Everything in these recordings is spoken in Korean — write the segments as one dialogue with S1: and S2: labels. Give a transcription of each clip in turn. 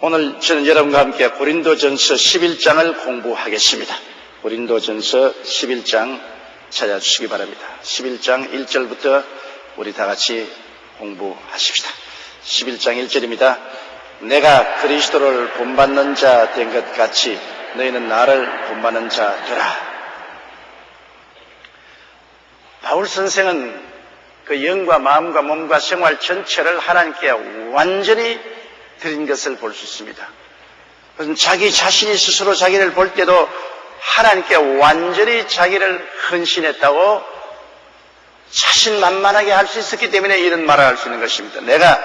S1: 오늘 저는 여러분과 함께 고린도전서 11장을 공부하겠습니다. 고린도전서 11장 찾아주시기 바랍니다. 11장 1절부터 우리 다 같이 공부하십시다. 11장 1절입니다. 내가 그리스도를 본받는 자 된 것 같이 너희는 나를 본받는 자 되라. 바울 선생은 그 영과 마음과 몸과 생활 전체를 하나님께 완전히 드린 것을 볼 수 있습니다. 그래서 자기 자신이 스스로 자기를 볼 때도 하나님께 완전히 자기를 헌신했다고 자신만만하게 할 수 있었기 때문에 이런 말을 할 수 있는 것입니다. 내가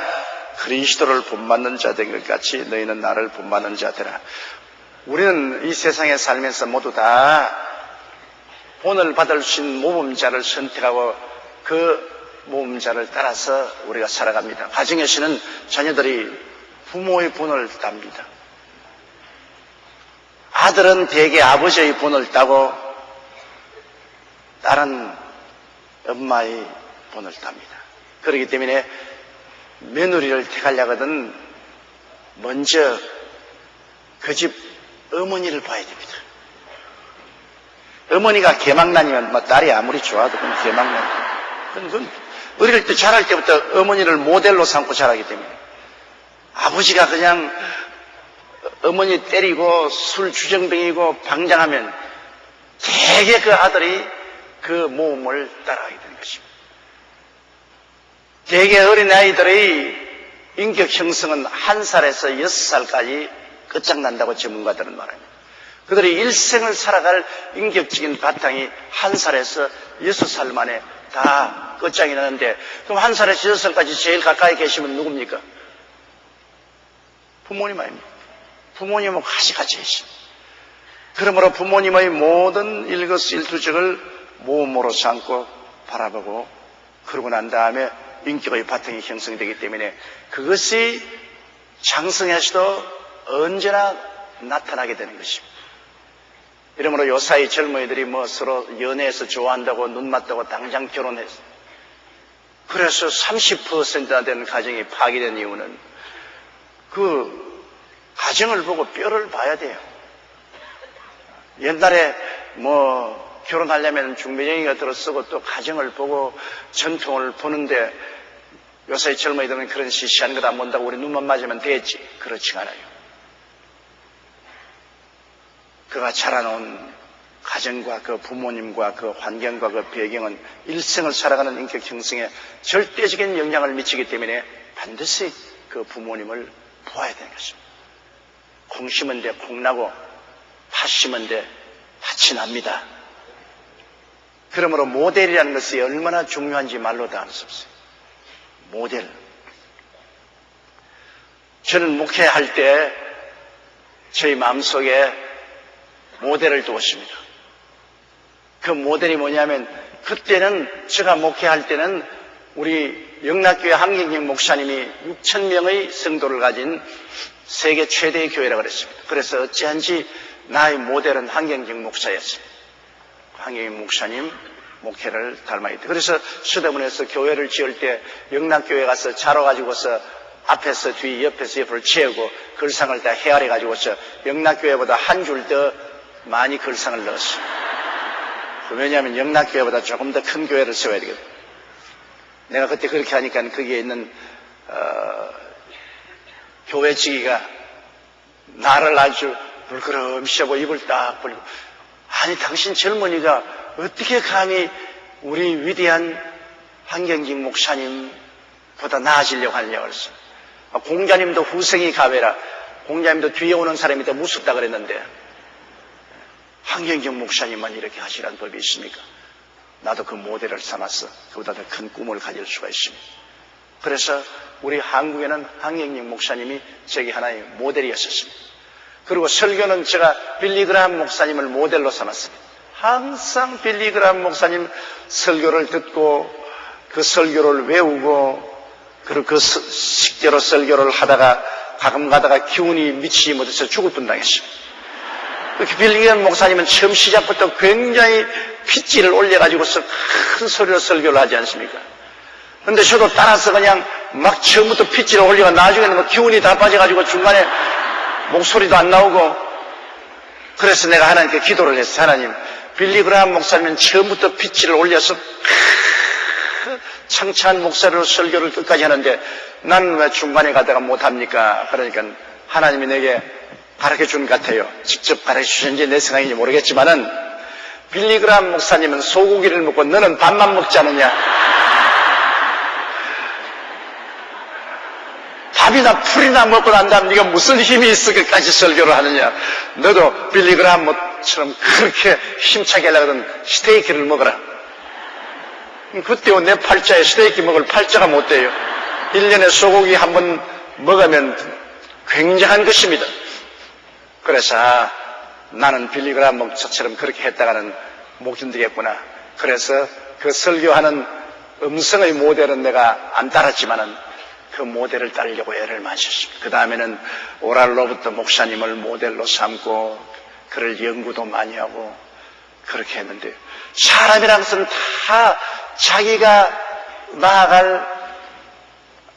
S1: 그리스도를 본받는 자 된 것 같이 너희는 나를 본받는 자 되라. 우리는 이 세상에 살면서 모두 다 본을 받을 수 있는 모범자를 선택하고 그 모범자를 따라서 우리가 살아갑니다. 가정에서는 자녀들이 부모의 본을 땁니다. 아들은 대개 아버지의 본을 따고 딸은 엄마의 본을 땁니다. 그렇기 때문에 며느리를 택하려거든 먼저 그 집 어머니를 봐야 됩니다. 어머니가 개망난이면 딸이 아무리 좋아도 그건 개망난. 그건 어릴 때 자랄 때부터 어머니를 모델로 삼고 자라기 때문에 아버지가 그냥 어머니 때리고 술 주정뱅이고 방장하면 되게 그 아들이 그 모험을 따라가게 되는 것입니다. 되게 어린아이들의 인격 형성은 1살에서 6살까지 끝장난다고 전문가들은 말합니다. 그들이 일생을 살아갈 인격적인 바탕이 1살에서 6살 만에 다 끝장이 나는데 그럼 1살에서 6살까지 제일 가까이 계시면 누굽니까? 부모님 아닙니까? 부모님은 가시같이 계십니다. 그러므로 부모님의 모든 일거수일투족을 모험으로 삼고 바라보고 그러고 난 다음에 인격의 바탕이 형성되기 때문에 그것이 장성해서도 언제나 나타나게 되는 것입니다. 이러므로 요사이 젊은이들이 서로 연애해서 좋아한다고 눈 맞다고 당장 결혼해서 그래서 30%나 되는 가정이 파괴된 이유는 그 가정을 보고 뼈를 봐야 돼요. 옛날에 결혼하려면 중매쟁이가 들어서고 또 가정을 보고 전통을 보는데 요새 젊은이들은 그런 시시한 것 안 본다고 우리 눈만 맞으면 되지. 그렇지 않아요. 그가 자라놓은 가정과 그 부모님과 그 환경과 그 배경은 일생을 살아가는 인격 형성에 절대적인 영향을 미치기 때문에 반드시 그 부모님을 보아야 되는 것입니다. 콩 심은 데 콩 나고 팥 심은 데 팥이 납니다. 그러므로 모델이라는 것이 얼마나 중요한지 말로 다 알 수 없어요. 모델. 저는 목회할 때 저희 마음속에 모델을 두었습니다. 그 모델이 뭐냐면 그때는 제가 목회할 때는 우리 영락교회 한경직 목사님이 6,000명의 성도를 가진 세계 최대의 교회라고 그랬습니다. 그래서 어찌한지 나의 모델은 한경직 목사였습니다. 한경직 목사님 목회를 닮아 있다. 그래서 수도문에서 교회를 지을 때 영락교회 가서 자로 가지고서 앞에서 뒤 옆에서 옆을 채우고 글상을 다 헤아려 가지고서 영락교회보다 한 줄 더 많이 글상을 넣었어요. 왜냐하면 영락교회보다 조금 더 큰 교회를 세워야 되거든. 내가 그때 그렇게 하니까 거기에 있는 교회 지기가 나를 아주 물끄러미시하고 입을 딱 벌리고 아니 당신 젊은이가 어떻게 감히 우리 위대한 한경직 목사님보다 나아지려고 하느냐고 그랬어요. 공자님도 후생이 가외라. 공자님도 뒤에 오는 사람이 더 무섭다 그랬는데 한경직 목사님만 이렇게 하시라는 법이 있습니까? 나도 그 모델을 삼아서 그보다 더 큰 꿈을 가질 수가 있습니다. 그래서 우리 한국에는 한경직 목사님이 저기 하나의 모델이었었습니다. 그리고 설교는 제가 빌리 그라함 목사님을 모델로 삼았습니다. 항상 빌리 그라함 목사님 설교를 듣고 그 설교를 외우고 그리고 그 식대로 설교를 하다가 가끔 가다가 기운이 미치지 못해서 죽을 뻔당했습니다. 빌리 그라함 목사님은 처음 시작부터 굉장히 핏질을 올려가지고서 큰 소리로 설교를 하지 않습니까? 근데 저도 따라서 그냥 막 처음부터 핏질을 올리고 나중에는 뭐 기운이 다 빠져가지고 중간에 목소리도 안 나오고. 그래서 내가 하나님께 기도를 했어. 하나님, 빌리 그라함 목사님은 처음부터 피치를 올려서 창창한 목소리로 설교를 끝까지 하는데 나는 왜 중간에 가다가 못합니까? 그러니까 하나님이 내게 가르쳐준 것 같아요. 직접 가르쳐주신지 내 생각인지 모르겠지만은 빌리 그라함 목사님은 소고기를 먹고 너는 밥만 먹지 않느냐? 밥이나 풀이나 먹고 난 다음 네가 무슨 힘이 있어 끝까지 설교를 하느냐? 너도 빌리 그라함처럼 그렇게 힘차게 하려거든 스테이크를 먹어라. 그때 내 팔자에 스테이크 먹을 팔자가 못 돼요. 1년에 소고기 한 번 먹으면 굉장한 것입니다. 그래서 나는 빌리 그라함 목사처럼 그렇게 했다가는 못 견디겠구나. 그래서 그 설교하는 음성의 모델은 내가 안 따랐지만은 그 모델을 따르려고 애를 마셨습니다. 그 다음에는 오랄 로버트 목사님을 모델로 삼고 그를 연구도 많이 하고 그렇게 했는데 사람이란 것은 다 자기가 나아갈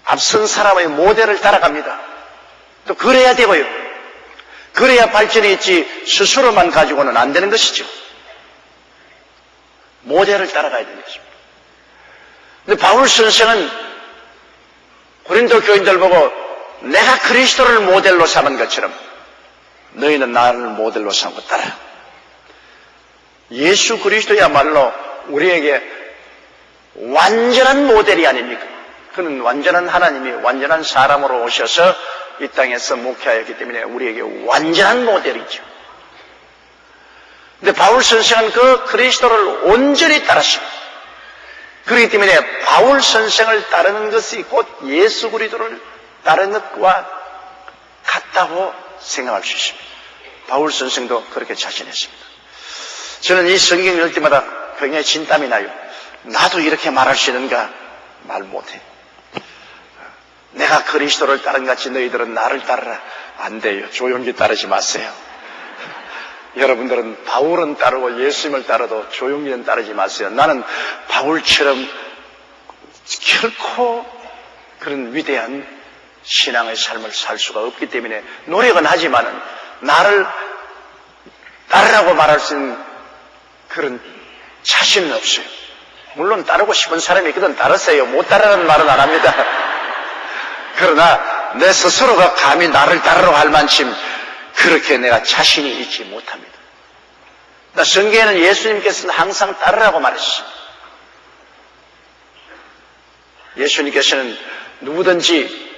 S1: 앞선 사람의 모델을 따라갑니다. 또 그래야 되고요. 그래야 발전이 있지 스스로만 가지고는 안 되는 것이죠. 모델을 따라가야 되는 것입니다. 근데 바울 선생은 고린도 교인들 보고 내가 그리스도를 모델로 삼은 것처럼 너희는 나를 모델로 삼고 따라. 예수 그리스도야말로 우리에게 완전한 모델이 아닙니까? 그는 완전한 하나님이 완전한 사람으로 오셔서 이 땅에서 목회하였기 때문에 우리에게 완전한 모델이죠. 근데 바울 선생은 그 그리스도를 온전히 따랐습니다. 그렇기 때문에 바울 선생을 따르는 것이 곧 예수 그리스도를 따르는 것과 같다고 생각할 수 있습니다. 바울 선생도 그렇게 자신했습니다. 저는 이 성경 읽을 때마다 굉장히 진땀이 나요. 나도 이렇게 말할 수 있는가? 말 못해. 내가 그리스도를 따른 같이 너희들은 나를 따르라. 안 돼요. 조용히 따르지 마세요. 여러분들은 바울은 따르고 예수님을 따라도 조용히는 따르지 마세요. 나는 바울처럼 결코 그런 위대한 신앙의 삶을 살 수가 없기 때문에 노력은 하지만은 나를 따르라고 말할 수 있는 그런 자신은 없어요. 물론 따르고 싶은 사람이 있거든 따르세요. 못 따르라는 말은 안 합니다. 그러나 내 스스로가 감히 나를 따르라고 할 만큼 그렇게 내가 자신이 있지 못합니다. 성경에는 예수님께서는 항상 따르라고 말했습니다. 예수님께서는 누구든지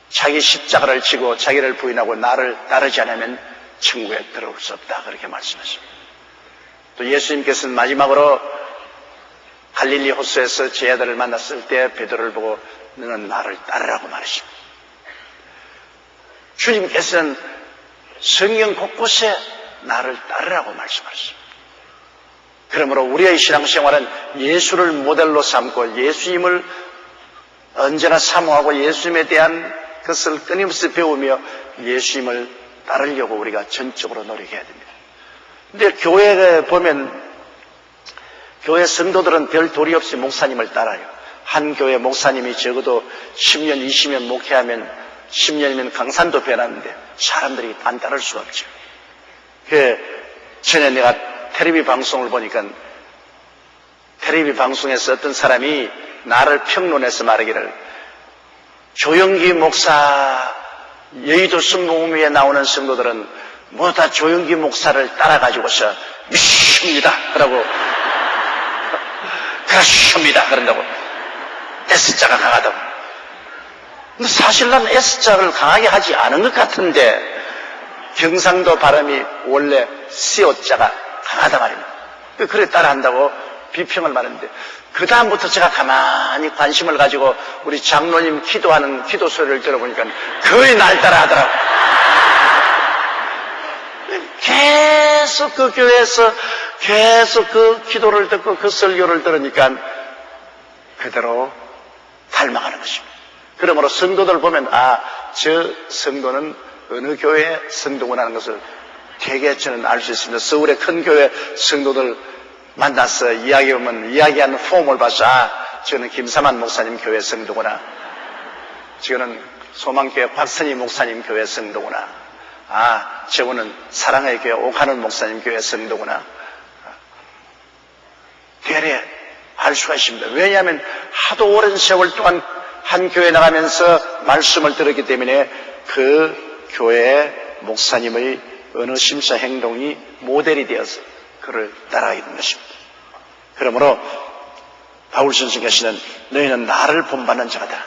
S1: 자기 십자가를 지고 자기를 부인하고 나를 따르지 않으면 천국에 들어올 수 없다 그렇게 말씀하십니다. 또 예수님께서는 마지막으로 갈릴리 호수에서 제 아들을 만났을 때 베드로를 보고 너는 나를 따르라고 말하십니다. 주님께서는 성경 곳곳에 나를 따르라고 말씀하십니다. 그러므로 우리의 신앙생활은 예수를 모델로 삼고 예수님을 언제나 사모하고 예수님에 대한 것을 끊임없이 배우며 예수님을 따르려고 우리가 전적으로 노력해야 됩니다. 근데 교회에 보면 교회 성도들은 별 도리 없이 목사님을 따라요. 한 교회 목사님이 적어도 10년, 20년 목회하면 10년이면 강산도 변하는데 사람들이 안 따를 수가 없죠. 전에 내가 텔레비 방송을 보니까 텔레비 방송에서 어떤 사람이 나를 평론해서 말하기를 조영기 목사 여의도 순복음회에 나오는 성도들은 모두 다 조영기 목사를 따라가지고서 믿습니다 그러고 그렇습니다 그런다고 S자가 강하다고. 근데 사실 난 S자를 강하게 하지 않은 것 같은데 경상도 발음이 원래 CO자가 강하다 말입니다. 그래 따라한다고 비평을 말했는데 그 다음부터 제가 가만히 관심을 가지고 우리 장로님 기도하는 기도 소리를 들어보니까 거의 날 따라 하더라고요. 계속 그 교회에서 계속 그 기도를 듣고 그 설교를 들으니까 그대로 닮아가는 것입니다. 그러므로 성도들 보면 저 성도는 어느 교회의 성도구나 하는 것을 되게 저는 알 수 있습니다. 서울의 큰 교회 성도들 만나서 이야기하면 이야기하는 폼을 봐서 저는 김사만 목사님 교회 성도구나. 저는 소망교회 박선희 목사님 교회 성도구나. 아, 저분은 사랑의 교회 오가는 목사님 교회 성도구나. 대래 알 수가 있습니다. 왜냐하면 하도 오랜 세월 동안 한 교회 나가면서 말씀을 들었기 때문에 그 교회의 목사님의 어느 심사 행동이 모델이 되어서 그를 따라가게 된 것입니다. 그러므로 바울 선생께서는 너희는 나를 본받는 자다.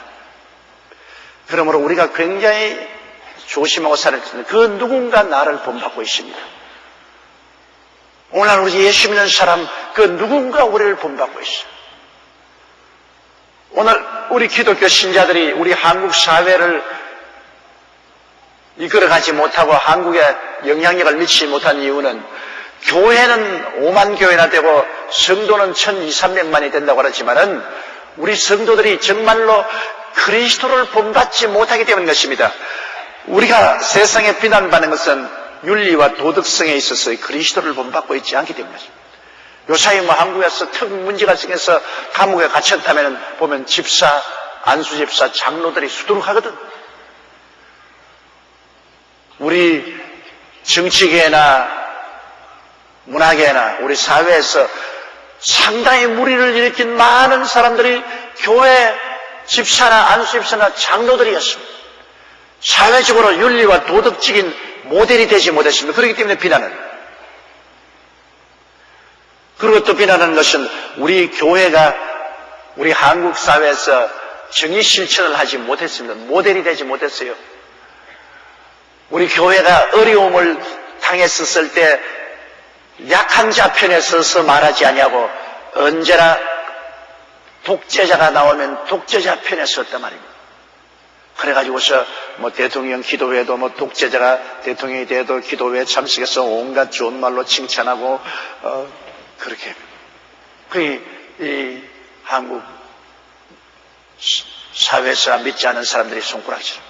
S1: 그러므로 우리가 굉장히 조심하고 살아야 되는 그 누군가 나를 본받고 있습니다. 오늘 우리 예수 믿는 사람 그 누군가 우리를 본받고 있어요. 오늘 우리 기독교 신자들이 우리 한국 사회를 이끌어가지 못하고 한국에 영향력을 미치지 못한 이유는 교회는 5만 교회나 되고 성도는 1,200~300만이 된다고 그러지만은 우리 성도들이 정말로 그리스도를 본받지 못하기 때문인 것입니다. 우리가 세상에 비난받는 것은 윤리와 도덕성에 있어서 그리스도를 본받고 있지 않기 때문입니다. 요사이 한국에서 특 문제가 생겨서 감옥에 갇혔다면 보면 집사, 안수집사, 장로들이 수두룩하거든. 우리 정치계나 문화계나 우리 사회에서 상당히 무리를 일으킨 많은 사람들이 교회 집사나 안수집사나 장로들이었습니다. 사회적으로 윤리와 도덕적인 모델이 되지 못했습니다. 그렇기 때문에 비난은. 그리고 또 비난하는 것은 우리 교회가 우리 한국 사회에서 정의 실천을 하지 못했습니다. 모델이 되지 못했어요. 우리 교회가 어려움을 당했었을 때 약한 자 편에 서서 말하지 아니하고 언제나 독재자가 나오면 독재자 편에 섰단 말입니다. 그래가지고서 대통령 기도회도 독재자가 대통령이 돼도 기도회에 참석해서 온갖 좋은 말로 칭찬하고 그렇게 이 한국 사회에서 믿지 않은 사람들이 손가락질.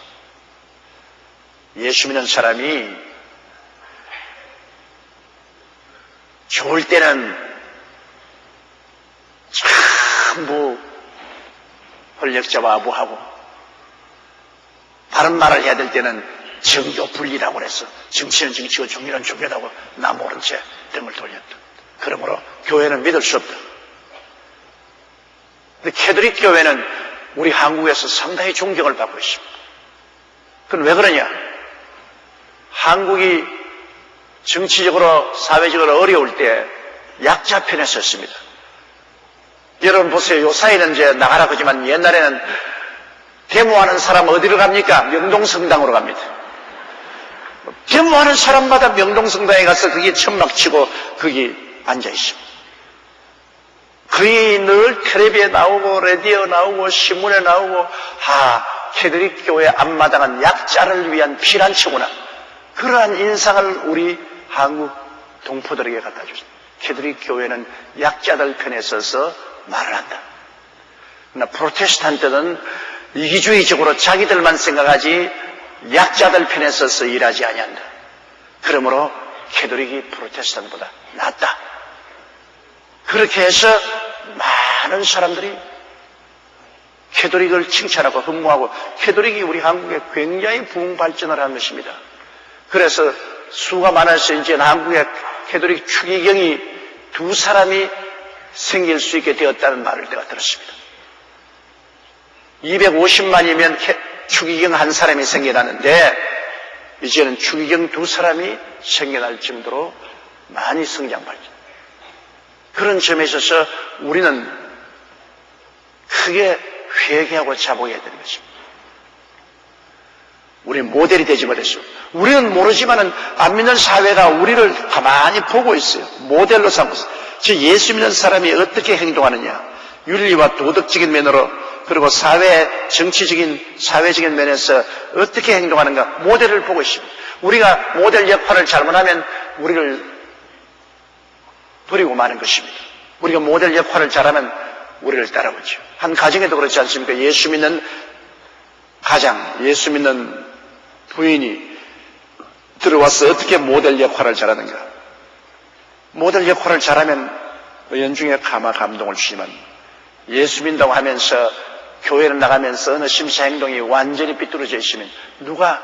S1: 예수 믿는 사람이 좋을 때는 전부 권력자와부하고 바른 말을 해야 될 때는 정교 분리라고 그래서 정치는 정치고 종교는 종교라고 나 모른 채 등을 돌렸다. 그러므로 교회는 믿을 수 없다. 근데 캐톨릭 교회는 우리 한국에서 상당히 존경을 받고 있습니다. 그건 왜 그러냐? 한국이 정치적으로 사회적으로 어려울 때 약자 편에 섰습니다. 여러분 보세요. 요사이는 이제 나가라 그러지만 옛날에는 데모하는 사람 어디로 갑니까? 명동성당으로 갑니다. 데모하는 사람마다 명동성당에 가서 거기에 천막 치고 거기 앉아 있습니다. 거의 늘 텔레비에 나오고 라디오 나오고 신문에 나오고 캐톨릭 교회 앞마당은 약자를 위한 피난처구나. 그러한 인상을 우리 한국 동포들에게 갖다 주십니다. 캐톨릭 교회는 약자들 편에 서서 말을 한다. 그러나 프로테스탄트는 이기주의적으로 자기들만 생각하지 약자들 편에 서서 일하지 아니한다. 그러므로 캐톨릭이 프로테스탄트보다 낫다. 그렇게 해서 많은 사람들이 캐톨릭을 칭찬하고 흠모하고 캐톨릭이 우리 한국에 굉장히 부흥 발전을 한 것입니다. 그래서 수가 많아서 이제 한국에 캐톨릭 추기경이 2사람이 생길 수 있게 되었다는 말을 내가 들었습니다. 250만이면 추기경 1사람이 생겨나는데 이제는 추기경 2사람이 생겨날 정도로 많이 성장 발전. 그런 점에 있어서 우리는 크게 회개하고 자복해야 되는 것입니다. 우리는 모델이 되지 못했어요. 우리는 모르지만은 안 믿는 사회가 우리를 가만히 보고 있어요. 모델로 삼고 있어요. 즉 예수 믿는 사람이 어떻게 행동하느냐, 윤리와 도덕적인 면으로 그리고 정치적인 사회적인 면에서 어떻게 행동하는가 모델을 보고 있습니다. 우리가 모델 역할을 잘못하면 우리를 버리고 마는 것입니다. 우리가 모델 역할을 잘하면 우리를 따라오죠. 한 가정에도 그렇지 않습니까? 예수 믿는 가장, 예수 믿는 부인이 들어와서 어떻게 모델 역할을 잘하는가. 모델 역할을 잘하면 연중에 감동을 주지만 예수 믿는다고 하면서 교회를 나가면서 어느 심사 행동이 완전히 삐뚤어져 있으면 누가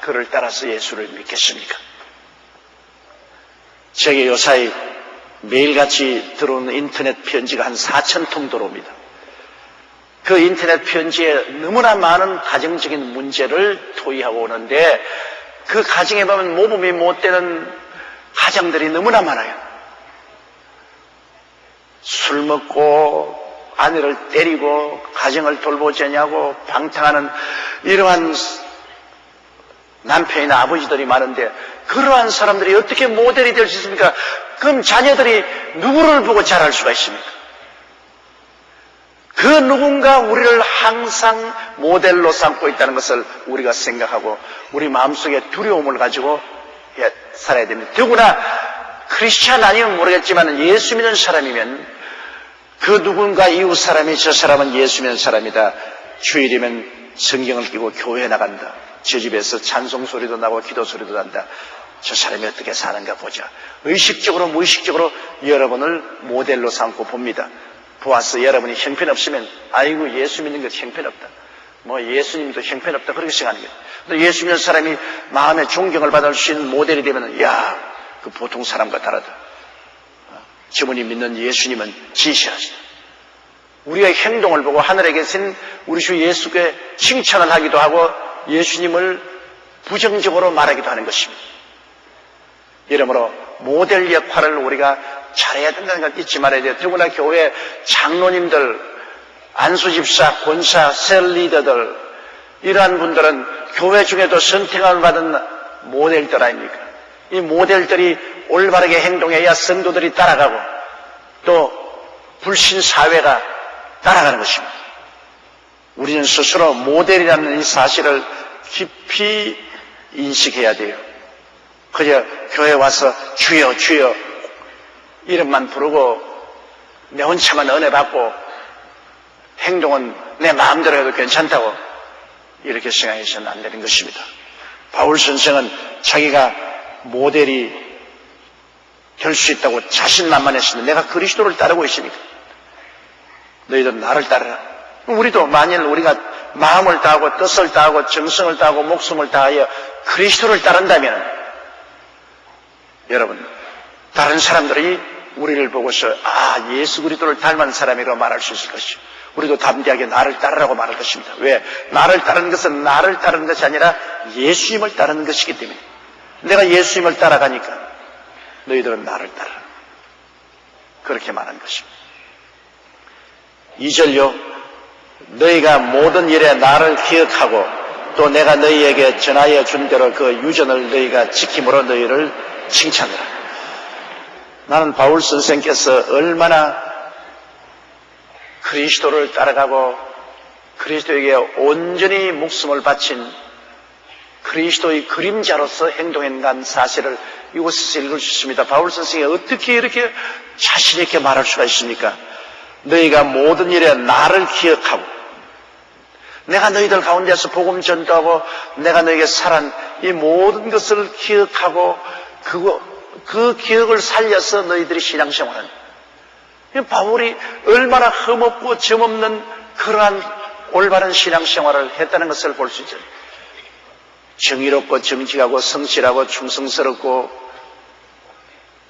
S1: 그를 따라서 예수를 믿겠습니까? 제게 요사이 매일같이 들어오는 인터넷 편지가 한 4,000통 들어옵니다. 그 인터넷 편지에 너무나 많은 가정적인 문제를 토의하고 오는데 그 가정에 보면 모범이 못 되는 가정들이 너무나 많아요. 술 먹고 아내를 때리고 가정을 돌보지 않냐고 방탕하는 이러한 남편이나 아버지들이 많은데 그러한 사람들이 어떻게 모델이 될 수 있습니까? 그럼 자녀들이 누구를 보고 자랄 수가 있습니까? 그 누군가 우리를 항상 모델로 삼고 있다는 것을 우리가 생각하고 우리 마음속에 두려움을 가지고 살아야 됩니다. 더구나 크리스찬 아니면 모르겠지만 예수 믿는 사람이면 그 누군가 이웃 사람이 저 사람은 예수 믿는 사람이다. 주일이면 성경을 끼고 교회에 나간다. 저 집에서 찬송 소리도 나고 기도 소리도 난다. 저 사람이 어떻게 사는가 보자. 의식적으로 무의식적으로 여러분을 모델로 삼고 봅니다. 보아서 여러분이 형편없으면 아이고 예수 믿는 것 형편없다. 뭐 예수님도 형편없다 그렇게 생각하는 거예요. 근데 예수 믿는 사람이 마음에 존경을 받을 수 있는 모델이 되면 야, 그 보통 사람과 다르다. 저분이 믿는 예수님은 진실하시다. 우리의 행동을 보고 하늘에 계신 우리 주 예수께 칭찬을 하기도 하고 예수님을 부정적으로 말하기도 하는 것입니다. 이러므로 모델 역할을 우리가 잘해야 된다는 걸 잊지 말아야 돼요. 더구나 교회 장로님들, 안수집사, 권사, 셀리더들 이러한 분들은 교회 중에도 선택을 받은 모델들 아닙니까? 이 모델들이 올바르게 행동해야 성도들이 따라가고 또 불신 사회가 따라가는 것입니다. 우리는 스스로 모델이라는 이 사실을 깊이 인식해야 돼요. 그저 교회 와서 주여 주여 이름만 부르고 내 혼자만 은혜 받고 행동은 내 마음대로 해도 괜찮다고 이렇게 생각해서는 안 되는 것입니다. 바울 선생은 자기가 모델이 될 수 있다고 자신만만했습니다. 내가 그리스도를 따르고 있으니까 너희들 나를 따르라. 우리도 만일 우리가 마음을 다하고 뜻을 다하고 정성을 다하고 목숨을 다하여 그리스도를 따른다면 여러분 다른 사람들이 우리를 보고서 아 예수 그리스도를 닮은 사람이라고 말할 수 있을 것이요. 우리도 담대하게 나를 따르라고 말할 것입니다. 왜? 나를 따르는 것은 나를 따르는 것이 아니라 예수님을 따르는 것이기 때문에 내가 예수님을 따라가니까 너희들은 나를 따르라. 그렇게 말한 것입니다. 2절요. 너희가 모든 일에 나를 기억하고 또 내가 너희에게 전하여 준 대로 그 유전을 너희가 지킴으로 너희를 칭찬하라. 나는 바울 선생께서 얼마나 그리스도를 따라가고 그리스도에게 온전히 목숨을 바친 그리스도의 그림자로서 행동했다는 사실을 이곳에서 읽을 수 있습니다. 바울 선생이 어떻게 이렇게 자신 있게 말할 수가 있습니까? 너희가 모든 일에 나를 기억하고 내가 너희들 가운데서 복음 전도하고 내가 너희에게 살한 이 모든 것을 기억하고 그 기억을 살려서 너희들이 신앙생활하는 바울이 얼마나 흠없고 점없는 그러한 올바른 신앙생활을 했다는 것을 볼 수 있죠. 정의롭고 정직하고 성실하고 충성스럽고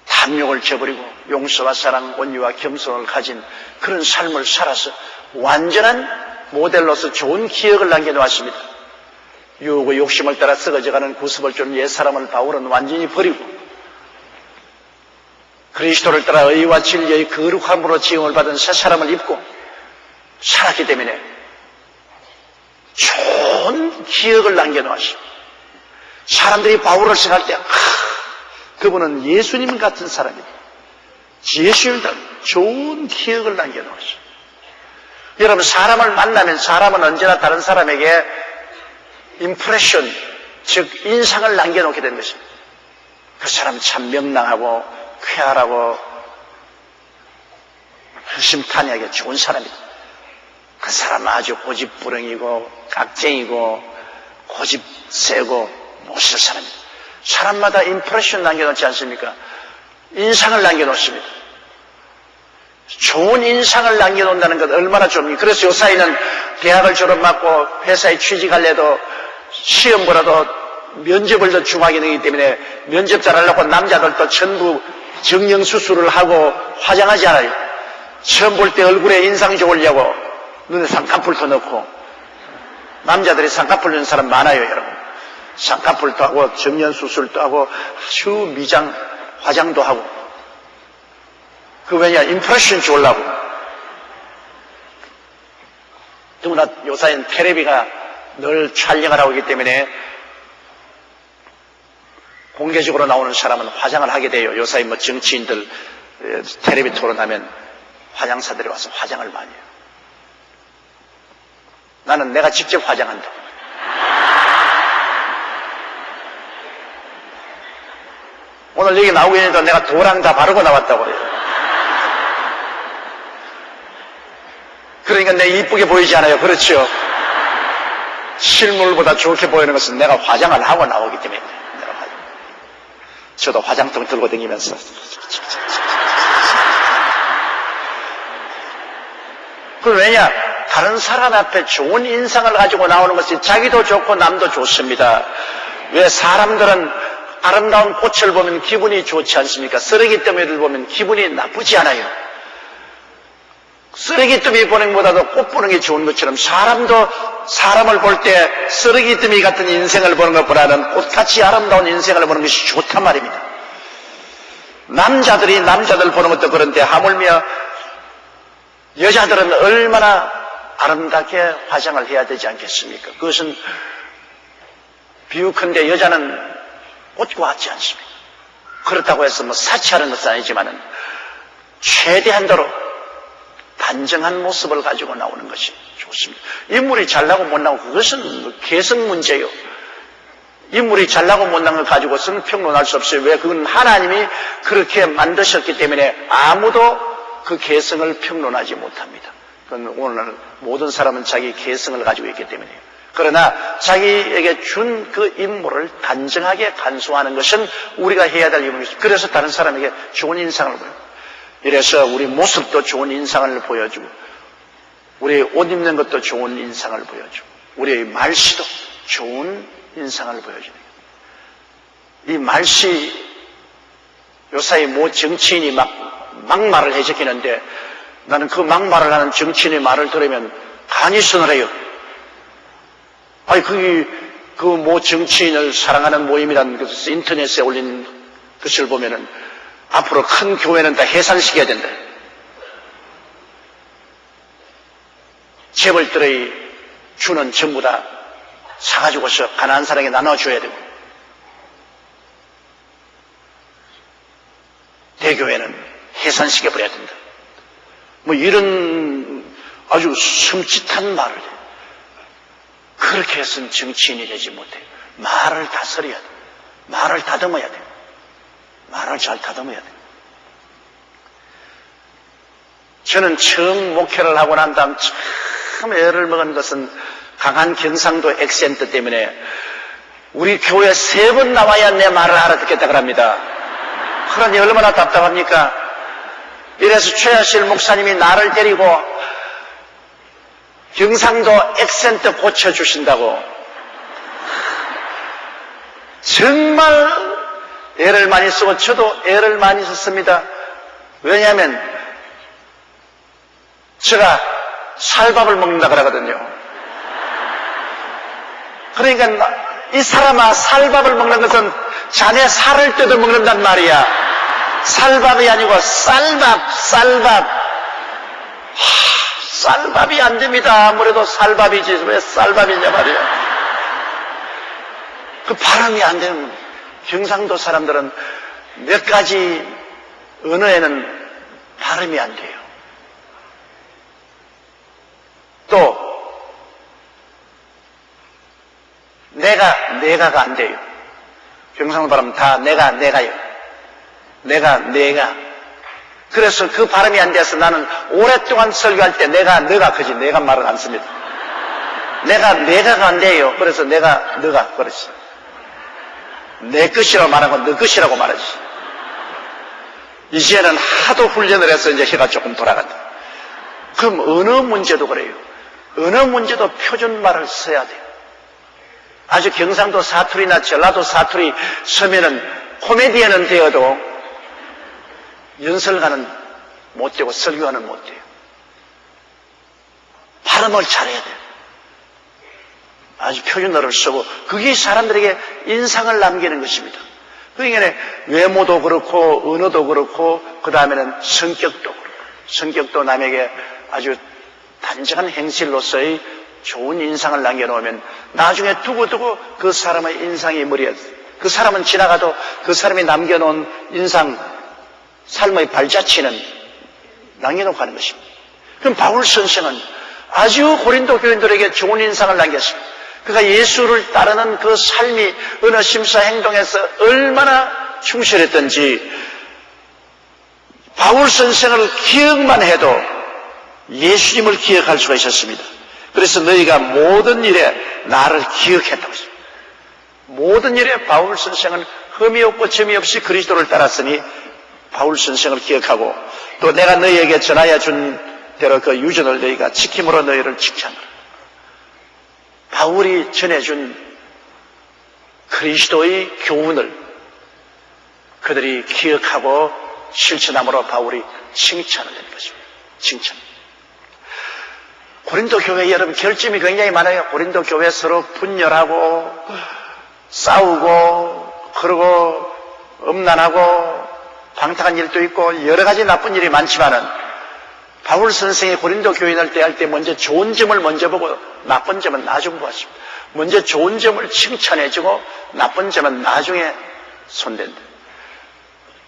S1: 탐욕을 저버리고 용서와 사랑, 온유와 겸손을 가진 그런 삶을 살아서 완전한 모델로서 좋은 기억을 남겨놓았습니다. 유혹의 욕심을 따라 썩어져가는 구습을 준 옛사람을 바울은 완전히 버리고 그리스도를 따라 의와 진리의 거룩함으로 지음을 받은 새 사람을 입고 살았기 때문에 좋은 기억을 남겨놓았습니다. 사람들이 바울을 생각할 때 그분은 예수님 같은 사람이다. 예수님 닮은 좋은 기억을 남겨놓았습니다. 여러분 사람을 만나면 사람은 언제나 다른 사람에게 임프레션, 즉 인상을 남겨놓게 되는 것입니다. 그 사람은 참 명랑하고 쾌활하고 허심탄회하게 좋은 사람이다. 그 사람은 아주 고집부렁이고 깍쟁이고 고집 세고 못쓸 사람이다. 사람마다 임프레션 남겨놓지 않습니까? 인상을 남겨놓습니다. 좋은 인상을 남겨놓는다는 것 얼마나 좋습니까? 그래서 요사이는 대학을 졸업하고 회사에 취직할래도 시험 보라도 면접을 더 중하게 되기 때문에 면접 잘하려고 남자들도 전부 정형수술을 하고 화장하지 않아요. 처음 볼 때 얼굴에 인상 좋으려고 눈에 쌍꺼풀도 넣고, 남자들이 쌍꺼풀 넣는 사람 많아요, 여러분. 쌍꺼풀도 하고 정년수술도 하고 아주 미장 화장도 하고. 그 왜냐, 임프레션 주려고. 더구나 요사이는 텔레비가 늘 촬영을 하고 있기 때문에 공개적으로 나오는 사람은 화장을 하게 돼요. 요사이 뭐 정치인들 텔레비 토론하면 화장사들이 와서 화장을 많이 해요. 나는 내가 직접 화장한다. 오늘 여기 나오고 있는데 내가 도랑 다 바르고 나왔다고 해요. 그러니까 내가 이쁘게 보이지 않아요. 그렇죠? 실물보다 좋게 보이는 것은 내가 화장을 하고 나오기 때문에. 저도 화장통 들고 다니면서 그 왜냐? 다른 사람 앞에 좋은 인상을 가지고 나오는 것이 자기도 좋고 남도 좋습니다. 왜 사람들은 아름다운 꽃을 보면 기분이 좋지 않습니까? 쓰레기더미를 보면 기분이 나쁘지 않아요. 쓰레기더미 보는 것보다도 꽃 보는 게 좋은 것처럼 사람도 사람을 볼 때 쓰레기더미 같은 인생을 보는 것보다는 꽃같이 아름다운 인생을 보는 것이 좋단 말입니다. 남자들이 남자들 보는 것도 그런데 하물며 여자들은 얼마나 아름답게 화장을 해야 되지 않겠습니까? 그것은 비유컨대 여자는 꽃과 같지 않습니다. 그렇다고 해서 뭐 사치하는 것은 아니지만은 최대한도로 단정한 모습을 가지고 나오는 것이 좋습니다. 인물이 잘나고 못나고 그것은 개성 문제요. 인물이 잘나고 못난 걸 가지고서는 평론할 수 없어요. 왜? 그건 하나님이 그렇게 만드셨기 때문에 아무도 그 개성을 평론하지 못합니다. 그건 오늘 모든 사람은 자기 개성을 가지고 있기 때문이에요. 그러나 자기에게 준 그 인물을 단정하게 간수하는 것은 우리가 해야 될 일입니다. 그래서 다른 사람에게 좋은 인상을 보여요. 이래서 우리 모습도 좋은 인상을 보여주고 우리 옷 입는 것도 좋은 인상을 보여주고 우리의 말씨도 좋은 인상을 보여주는 거예요. 이 말씨 요사이 모 정치인이 막말을 해적이는데 나는 그 막말을 하는 정치인의 말을 들으면 간이선을 해요. 아니 그 모 정치인을 사랑하는 모임이라는 것을 인터넷에 올린 것을 보면은 앞으로 큰 교회는 다 해산시켜야 된다. 재벌들의 주는 전부 다 사가지고서 가난한 사람에게 나눠줘야 되고 대교회는 해산시켜버려야 된다. 뭐 이런 아주 섬찟한 말을 해요. 그렇게 해서는 정치인이 되지 못해요. 말을 다스려야 돼요. 말을 다듬어야 돼요. 말을 잘 다듬어야 돼요. 저는 처음 목회를 하고 난 다음 참 애를 먹은 것은 강한 경상도 액센트 때문에 우리 교회 3번 나와야 내 말을 알아듣겠다 그럽니다. 그러니 얼마나 답답합니까? 이래서 최하실 목사님이 나를 데리고 경상도 액센트 고쳐주신다고 정말 애를 많이 쓰고 저도 애를 많이 썼습니다. 왜냐하면 제가 살밥을 먹는다 그러거든요. 그러니까 이 사람아 살밥을 먹는 것은 자네 살을 뜯어 먹는단 말이야. 살밥이 아니고 쌀밥. 쌀밥이 안 됩니다. 아무래도 살밥이지 왜 쌀밥이냐 말이야. 그 발음이 안 되는 경상도 사람들은 몇 가지 언어에는 발음이 안 돼요. 또 내가가 안 돼요. 경상도 발음은 다 내가요. 내가. 그래서 그 발음이 안 돼서 나는 오랫동안 설교할 때 너가 그지 내가 말을 안 씁니다. 내가가 안 돼요. 그래서 너가 그렇지. 내 것이라고 말하고 너 것이라고 말하지. 이제는 하도 훈련을 해서 이제 혀가 조금 돌아간다. 그럼 어느 문제도 그래요. 어느 문제도 표준말을 써야 돼요. 아주 경상도 사투리나 전라도 사투리 서면은 코미디언은 되어도 연설가는 못 되고 설교하는 못 돼요. 발음을 잘해야 돼요. 아주 표준어를 쓰고 그게 사람들에게 인상을 남기는 것입니다. 그러니까 외모도 그렇고 언어도 그렇고 그 다음에는 성격도 그렇고 성격도 남에게 아주 단정한 행실로서의 좋은 인상을 남겨놓으면 나중에 두고두고 그 사람의 인상이 머리에 그 사람은 지나가도 그 사람이 남겨놓은 인상 삶의 발자취는 남겨놓고 가는 것입니다. 그럼 바울 선생은 아주 고린도 교인들에게 좋은 인상을 남겼습니다. 그가 예수를 따르는 그 삶이 어느 심사 행동에서 얼마나 충실했던지 바울 선생을 기억만 해도 예수님을 기억할 수가 있었습니다. 그래서 너희가 모든 일에 나를 기억했다고 했습니다. 모든 일에 바울 선생은 흠이 없고 점이 없이 그리스도를 따랐으니 바울 선생을 기억하고 또 내가 너희에게 전하여 준 대로 그 유전을 너희가 지킴으로 너희를 칭찬하라. 바울이 전해준 그리스도의 교훈을 그들이 기억하고 실천함으로 바울이 칭찬을 낸 것입니다. 칭찬. 고린도 교회 여러분 결점이 굉장히 많아요. 고린도 교회 서로 분열하고 싸우고 그러고 음란하고 방탕한 일도 있고 여러 가지 나쁜 일이 많지만은 바울 선생이 고린도 교인을 대할 때 먼저 좋은 점을 먼저 보고 나쁜 점은 나중 보았습니다. 먼저 좋은 점을 칭찬해주고 나쁜 점은 나중에 손댄다.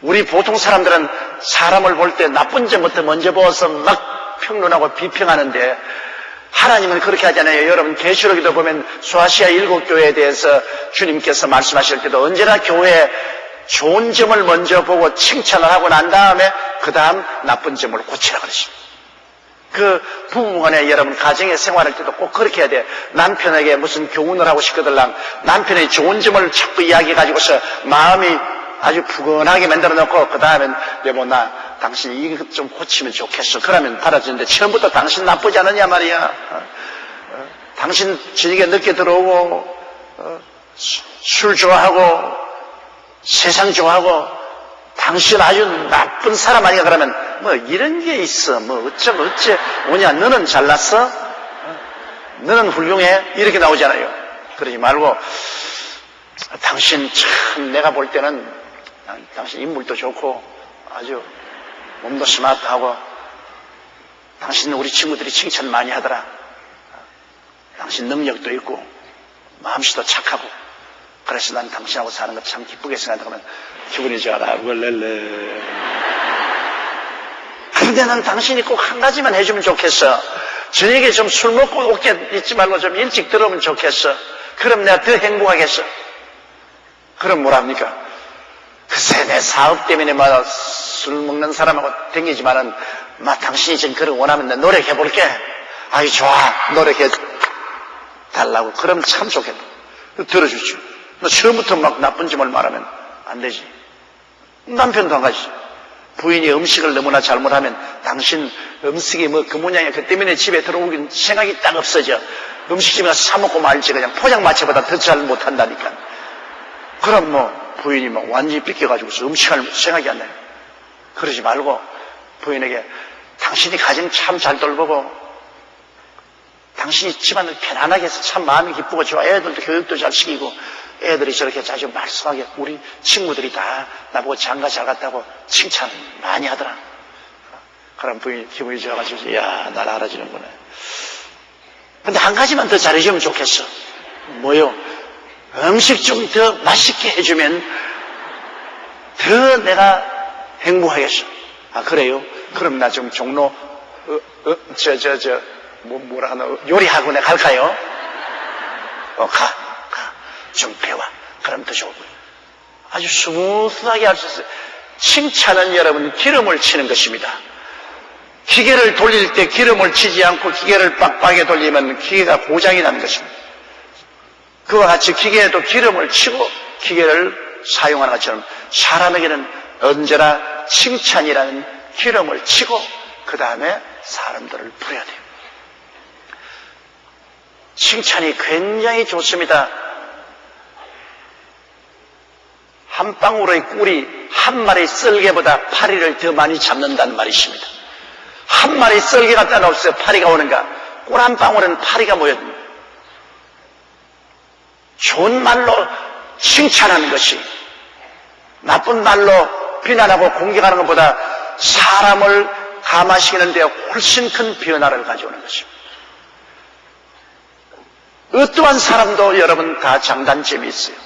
S1: 우리 보통 사람들은 사람을 볼 때 나쁜 점부터 먼저 보아서 막 평론하고 비평하는데 하나님은 그렇게 하잖아요. 여러분 계시록에도 보면 소아시아 7교회에 대해서 주님께서 말씀하실 때도 언제나 교회에 좋은 점을 먼저 보고 칭찬을 하고 난 다음에 그 다음 나쁜 점을 고치라고 그러십니다. 그 부부간에 여러분 가정에 생활할 때도 꼭 그렇게 해야 돼요. 남편에게 무슨 교훈을 하고 싶거들랑 남편의 좋은 점을 자꾸 이야기해가지고서 마음이 아주 푸근하게 만들어 놓고 그 다음엔 여보 나 당신 이것 좀 고치면 좋겠어. 그러면 받아주는데 처음부터 당신 나쁘지 않느냐 말이야. 당신 저녁에 늦게 들어오고 술 좋아하고 세상 좋아하고 당신 아주 나쁜 사람 아니야. 그러면 뭐 이런 게 있어. 뭐 어쩌고 어째 뭐냐. 너는 잘났어? 너는 훌륭해? 이렇게 나오잖아요. 그러지 말고 당신 참 내가 볼 때는 당신 인물도 좋고 아주 몸도 스마트하고 당신 우리 친구들이 칭찬 많이 하더라. 당신 능력도 있고 마음씨도 착하고 그래서 난 당신하고 사는 거 참 기쁘게 생각하면 기분이 좋아라. 월렐레. 그런데 난 당신이 꼭 한 가지만 해주면 좋겠어. 저녁에 좀 술 먹고 오게 있지 말고 좀 일찍 들어오면 좋겠어. 그럼 내가 더 행복하겠어. 그럼 뭐랍니까? 글쎄 내 사업 때문에 막 술 먹는 사람하고 댕기지만은 막 당신이 좀 그런 원하면 내가 노력해볼게. 아이 좋아 노력해 달라고. 그럼 참 좋겠다. 들어주죠. 너 처음부터 막 나쁜 점을 말하면 안 되지. 남편도 한 가지. 부인이 음식을 너무나 잘못하면 당신 음식이 뭐 그 모양이야. 그 때문에 집에 들어오긴 생각이 딱 없어져. 음식집에 가서 사먹고 말지 그냥 포장마차보다 더 잘 못한다니까. 그럼 뭐 부인이 막 완전히 삐껴가지고서 음식할 생각이 안 나요. 그러지 말고 부인에게 당신이 가정 참 잘 돌보고 당신이 집안을 편안하게 해서 참 마음이 기쁘고 좋아. 애들도 교육도 잘 시키고 애들이 저렇게 자주 말씀하게 우리 친구들이 다 나보고 장가 잘 갔다고 칭찬 많이 하더라. 그럼 부인이 기분이 좋아가지고 이야 날 알아주는구나. 근데 한 가지만 더 잘해주면 좋겠어. 뭐요? 음식 좀 더 맛있게 해주면 더 내가 행복하겠어. 아 그래요? 그럼 나 좀 종로 뭐라 하나 요리학원에 갈까요? 가. 좀 배워. 그럼 더 좋을 거예요. 아주 스무스하게 할 수 있어요. 칭찬은 여러분 기름을 치는 것입니다. 기계를 돌릴 때 기름을 치지 않고 기계를 빡빡하게 돌리면 기계가 고장이 나는 것입니다. 그와 같이 기계에도 기름을 치고 기계를 사용하는 것처럼 사람에게는 언제나 칭찬이라는 기름을 치고 그 다음에 사람들을 부려야 돼요. 칭찬이 굉장히 좋습니다. 한 방울의 꿀이 한 마리 썰개보다 파리를 더 많이 잡는다는 말이 있습니다. 한 마리 썰개가 따로 없어요. 파리가 오는가? 꿀 한 방울은 파리가 모여듭니다. 좋은 말로 칭찬하는 것이 나쁜 말로 비난하고 공격하는 것보다 사람을 감화시키는 데 훨씬 큰 변화를 가져오는 것입니다. 어떠한 사람도 여러분 다 장단점이 있어요.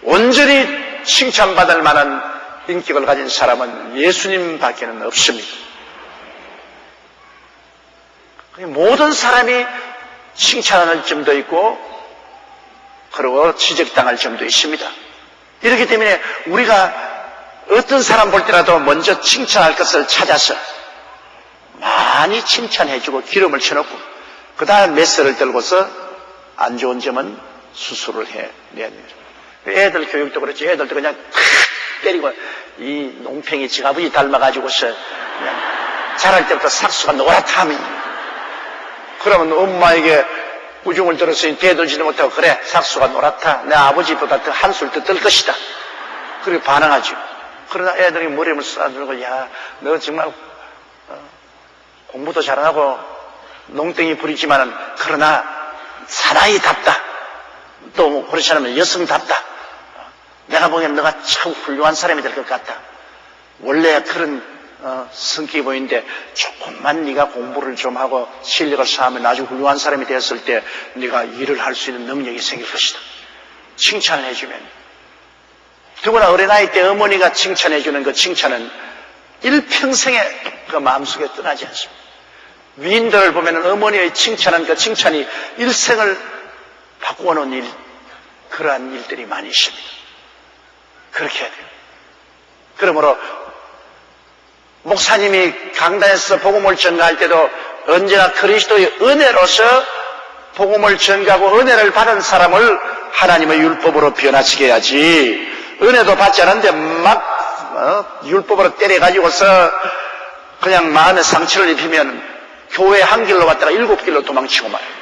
S1: 온전히 칭찬받을 만한 인격을 가진 사람은 예수님밖에는 없습니다. 모든 사람이 칭찬하는 점도 있고 그리고 지적당할 점도 있습니다. 이렇기 때문에 우리가 어떤 사람 볼 때라도 먼저 칭찬할 것을 찾아서 많이 칭찬해주고 기름을 쳐놓고 그 다음 메스를 들고서 안 좋은 점은 수술을 해내야 됩니다. 애들 교육도 그렇지. 애들도 그냥 탁 때리고 이 농팽이 지가부지 닮아가지고서 그냥 자랄 때부터 삭수가 노랗다 하면 그러면 엄마에게 우중을 들었으니 대들지도 못하고 그래 삭수가 노랗다. 내 아버지보다 더 한술 더 뜰 것이다. 그렇게 반응하죠. 그러다 애들이 머리를 쏴주고 야 너 정말 공부도 잘하고 농땡이 부리지만은 그러나 사나이답다. 또 그렇지 않으면 여성답다. 내가 보기엔 너가 참 훌륭한 사람이 될 것 같다. 원래 그런 성격이 보이는데 조금만 네가 공부를 좀 하고 실력을 쌓으면 아주 훌륭한 사람이 되었을 때 네가 일을 할 수 있는 능력이 생길 것이다. 칭찬을 해주면 더구나 어린아이 때 어머니가 칭찬해주는 그 칭찬은 일평생에 그 마음속에 떠나지 않습니다. 위인들을 보면 어머니의 칭찬한 그 칭찬이 일생을 바꾸어놓은 일, 그러한 일들이 많이 있습니다. 그렇게 해야 돼요. 그러므로 목사님이 강단에서 복음을 전가할 때도 언제나 그리스도의 은혜로서 복음을 전가하고 은혜를 받은 사람을 하나님의 율법으로 변화시켜야지 은혜도 받지 않았는데 막 율법으로 때려가지고서 그냥 마음에 상처를 입히면 교회 한 길로 갔다가 7길로 도망치고 말이에요.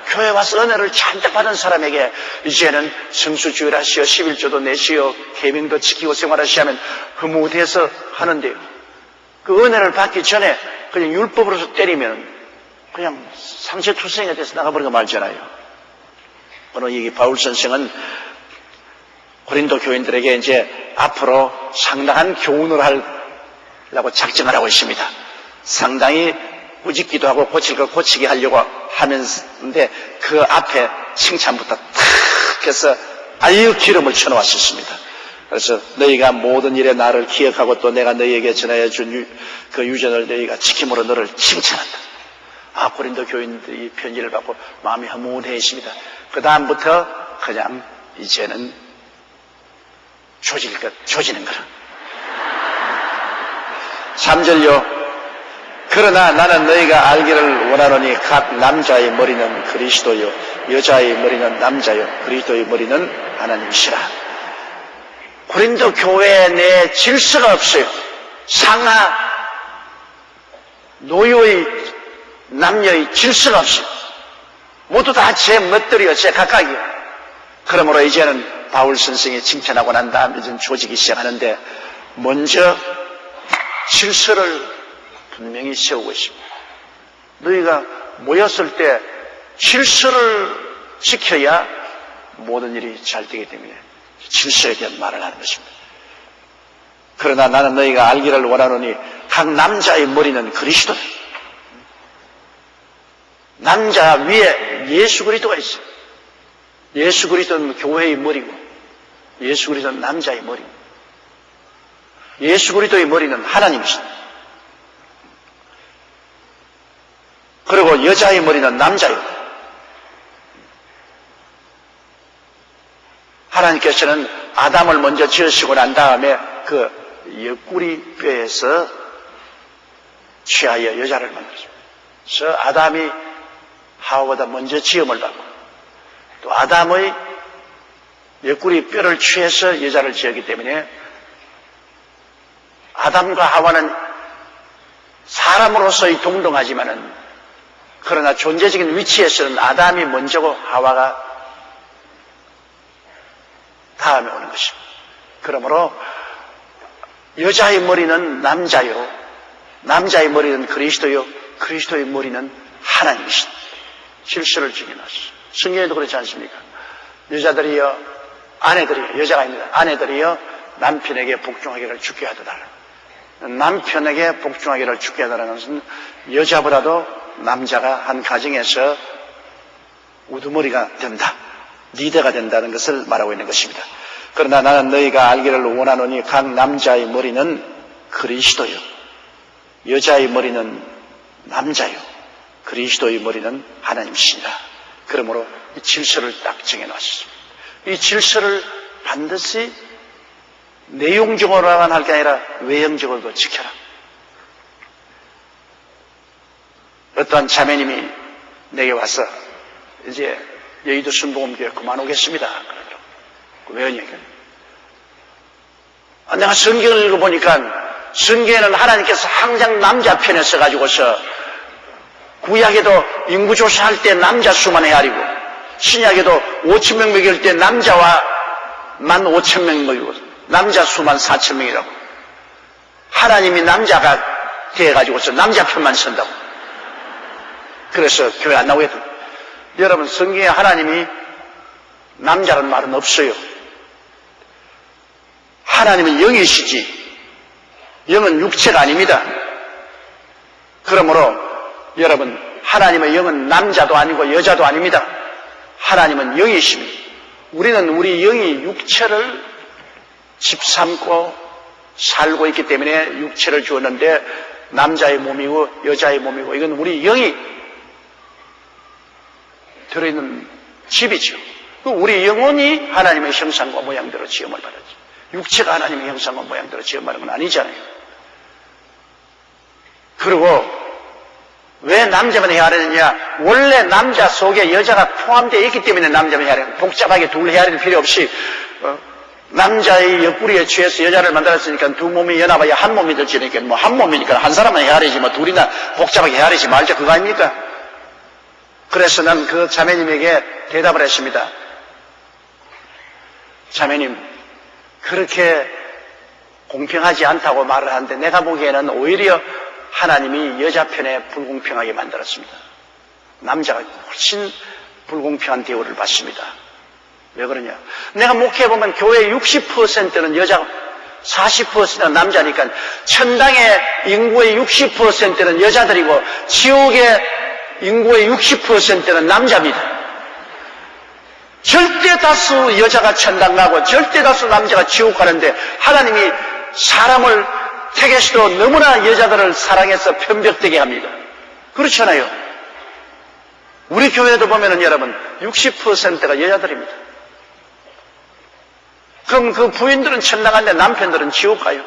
S1: 교회 와서 은혜를 잔뜩 받은 사람에게 이제는 성수주일 하시어 11조도 내시어 계명도 지키고 생활하시어 하면 흐뭇해서 하는데요. 그 은혜를 받기 전에 그냥 율법으로서 때리면 그냥 상처투성이가 돼서 나가버리고 말잖아요. 오늘 이 바울 선생은 고린도 교인들에게 이제 앞으로 상당한 교훈을 하려고 작정을 하고 있습니다. 상당히 꾸짖기도 하고 고칠 걸 고치게 하려고 하면서인데 그 앞에 칭찬부터 탁 해서 아유 기름을 쳐놓았었습니다. 그래서 너희가 모든 일에 나를 기억하고 또 내가 너희에게 전하여 준 그 유전을 너희가 지킴으로 너를 칭찬한다. 아 고린도 교인들이 편지를 받고 마음이 흐뭇해집니다. 그 다음부터 그냥 이제는 조지는 거라. 3절요. 그러나 나는 너희가 알기를 원하노니 각 남자의 머리는 그리스도요 여자의 머리는 남자요 그리스도의 머리는 하나님이시라. 고린도 교회 내 질서가 없어요. 상하 노유의 남녀의 질서가 없어요. 모두 다 제 멋들이요 제 각각이요. 그러므로 이제는 바울 선생이 칭찬하고 난 다음 이제는 조지기 시작하는데 먼저 질서를 분명히 세우고 있습니다. 너희가 모였을 때 질서를 지켜야 모든 일이 잘 되기 때문에 질서에 대한 말을 하는 것입니다. 그러나 나는 너희가 알기를 원하노니 각 남자의 머리는 그리스도다. 남자 위에 예수 그리스도가 있어요. 예수 그리스도는 교회의 머리고 예수 그리스도는 남자의 머리고 예수 그리스도의 머리는 하나님이십니다. 그리고 여자의 머리는 남자예요. 하나님께서는 아담을 먼저 지으시고 난 다음에 그 옆구리 뼈에서 취하여 여자를 만들었습니다. 그래서 아담이 하와보다 먼저 지음을 받고 또 아담의 옆구리 뼈를 취해서 여자를 지었기 때문에 아담과 하와는 사람으로서의 동등하지만은 그러나 존재적인 위치에서는 아담이 먼저고 하와가 다음에 오는 것입니다. 그러므로 여자의 머리는 남자요, 남자의 머리는 그리스도요, 그리스도의 머리는 하나님이신 질서를 정해놨어요. 성경에도 그렇지 않습니까? 여자들이여, 아내들이여, 여자가 아닙니다. 아내들이여 남편에게 복종하기를 주께 하도다. 남편에게 복종하기를 주께 하도라는 것은 여자보다도 남자가 한 가정에서 우두머리가 된다, 리더가 된다는 것을 말하고 있는 것입니다. 그러나 나는 너희가 알기를 원하노니 각 남자의 머리는 그리스도요, 여자의 머리는 남자요, 그리스도의 머리는 하나님이시니라. 그러므로 이 질서를 딱 정해놨습니다. 이 질서를 반드시 내용적으로만 할 게 아니라 외형적으로도 지켜라. 어떠한 자매님이 내게 와서 이제 여의도 순복음교회 그만 오겠습니다. 왜 오냐니까. 내가 성경을 읽어보니까 성경에는 하나님께서 항상 남자 편에 서가지고서 구약에도 인구 조사할 때 남자 수만 헤아리고 신약에도 5,000명 먹일 때 남자와 15,000명 먹이고 남자 수만 4,000명이라고. 하나님이 남자가 돼가지고서 남자 편만 선다고. 그래서 교회 안 나오게 됩니다. 여러분, 성경에 하나님이 남자라는 말은 없어요. 하나님은 영이시지 영은 육체가 아닙니다. 그러므로 여러분, 하나님의 영은 남자도 아니고 여자도 아닙니다. 하나님은 영이십니다. 우리는 우리 영이 육체를 집삼고 살고 있기 때문에 육체를 주었는데 남자의 몸이고 여자의 몸이고 이건 우리 영이 들어있는 집이죠. 우리 영혼이 하나님의 형상과 모양대로 지음을 받았죠. 육체가 하나님의 형상과 모양대로 지음을 받은 건 아니잖아요. 그리고 왜 남자만 헤아리느냐? 원래 남자 속에 여자가 포함되어 있기 때문에 남자만 헤아리는, 복잡하게 둘 헤아릴 필요 없이 남자의 옆구리에 취해서 여자를 만들었으니까 두 몸이 연합하여 한 몸이 될지니까 뭐 한 몸이니까 한 사람만 헤아리지 뭐 둘이나 복잡하게 헤아리지 말자, 그거 아닙니까? 그래서 난 그 자매님에게 대답을 했습니다. 자매님, 그렇게 공평하지 않다고 말을 하는데 내가 보기에는 오히려 하나님이 여자 편에 불공평하게 만들었습니다. 남자가 훨씬 불공평한 대우를 받습니다. 왜 그러냐? 내가 목회해보면 교회 60%는 여자고 40%는 남자니까 천당의 인구의 60%는 여자들이고 지옥의 인구의 60%는 남자입니다. 절대 다수 여자가 천당 가고 절대 다수 남자가 지옥 가는데 하나님이 사람을 택에서도 너무나 여자들을 사랑해서 편벽되게 합니다. 그렇잖아요. 우리 교회도 보면은 여러분 60%가 여자들입니다. 그럼 그 부인들은 천당 가는데 남편들은 지옥 가요.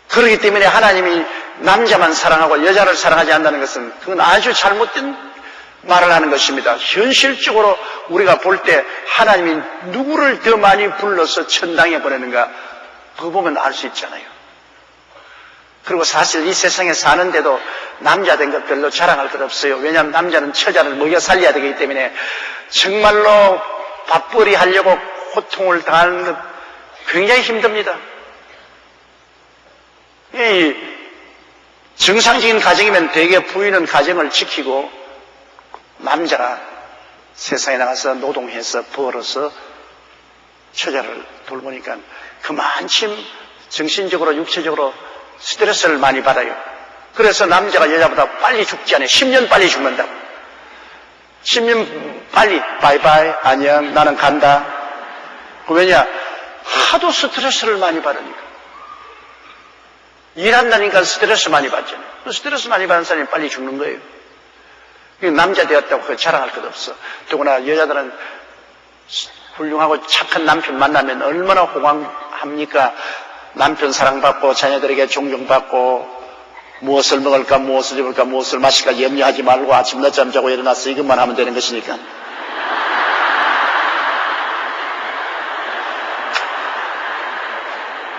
S1: 그렇기 때문에 하나님이 남자만 사랑하고 여자를 사랑하지 않는다는 것은 그건 아주 잘못된 말을 하는 것입니다. 현실적으로 우리가 볼 때 하나님이 누구를 더 많이 불러서 천당에 보내는가 그거 보면 알 수 있잖아요. 그리고 사실 이 세상에 사는데도 남자 된 것 별로 자랑할 것 없어요. 왜냐하면 남자는 처자를 먹여 살려야 되기 때문에 정말로 밥벌이 하려고 고통을 당하는 것 굉장히 힘듭니다. 이 정상적인 가정이면 대개 부인은 가정을 지키고 남자가 세상에 나가서 노동해서 벌어서 처자를 돌보니까 그만큼 정신적으로 육체적으로 스트레스를 많이 받아요. 그래서 남자가 여자보다 빨리 죽지 않아요. 10년 빨리 죽는다고. 10년 빨리 바이바이 안녕 나는 간다. 왜냐? 하도 스트레스를 많이 받으니까. 일한다니까 스트레스 많이 받잖아요. 스트레스 많이 받는 사람이 빨리 죽는 거예요. 남자 되었다고 자랑할 것 없어. 더구나 여자들은 훌륭하고 착한 남편 만나면 얼마나 호강합니까? 남편 사랑받고 자녀들에게 존경받고 무엇을 먹을까 무엇을 입을까 무엇을 마실까 염려하지 말고 아침 늦잠 자고 일어나서 이것만 하면 되는 것이니까.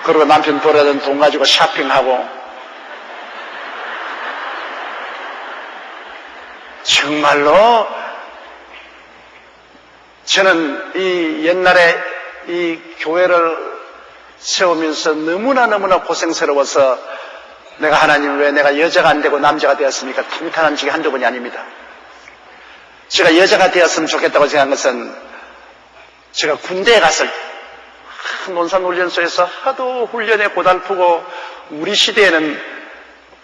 S1: 그리고 남편 벌어둔 돈 가지고 쇼핑하고, 정말로 저는 이 옛날에 이 교회를 세우면서 너무나 고생스러워서 내가 하나님 왜 내가 여자가 안 되고 남자가 되었습니까? 탄탄한 적이 한두 번이 아닙니다. 제가 여자가 되었으면 좋겠다고 생각한 것은 제가 군대에 갔을 때 논산훈련소에서 하도 훈련에 고달프고 우리 시대에는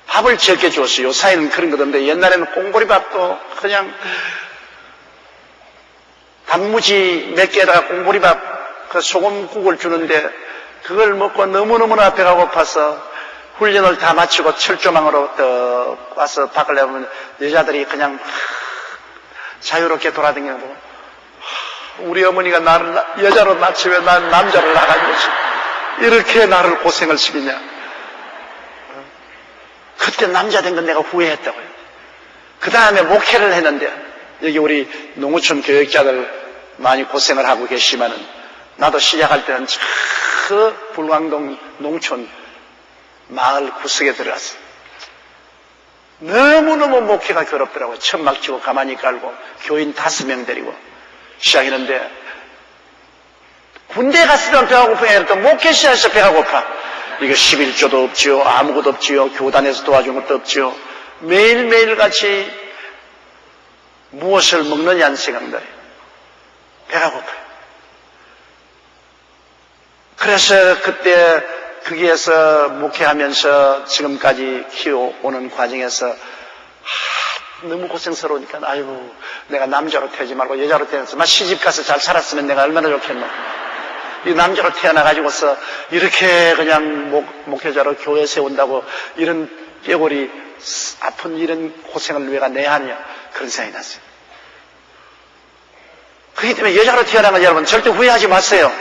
S1: 밥을 적게 줬어요. 요사이는 그런 것 없는데 옛날에는 꽁보리밥도 그냥 단무지 몇 개에다가 꽁보리밥 그 소금국을 주는데 그걸 먹고 너무너무나 배가 고파서 훈련을 다 마치고 철조망으로 또 와서 밖을 내보면 여자들이 그냥 자유롭게 돌아다니고 우리 어머니가 나를 여자로 낳지 왜 난 남자를 낳아가지고 이렇게 나를 고생을 시키냐. 그때 남자 된 건 내가 후회했다고요. 그 다음에 목회를 했는데 여기 우리 농어촌 교육자들 많이 고생을 하고 계시지만은 나도 시작할 때는 저 불광동 농촌 마을 구석에 들어갔어. 너무너무 목회가 괴롭더라고요. 천막 치고 가만히 깔고 교인 5명 데리고 시작했는데 군대 갔으면 배가 고프냐 또 목회 시작해서 배가 고파. 이거 11조도 없지요. 아무것도 없지요. 교단에서 도와준 것도 없지요. 매일매일 같이 무엇을 먹느냐는 생각나요. 배가 고파요. 그래서 그때 거기에서 목회하면서 지금까지 키워오는 과정에서 너무 고생스러우니까 아이고 내가 남자로 태어나지 말고 여자로 태어나서 시집가서 잘 살았으면 내가 얼마나 좋겠노. 이 남자로 태어나가지고서 이렇게 그냥 목회자로 교회 세운다고 이런 뼈골이 아픈 이런 고생을 내가 내야 하느냐 그런 생각이 났어요. 그렇기 때문에 여자로 태어난 건 여러분 절대 후회하지 마세요.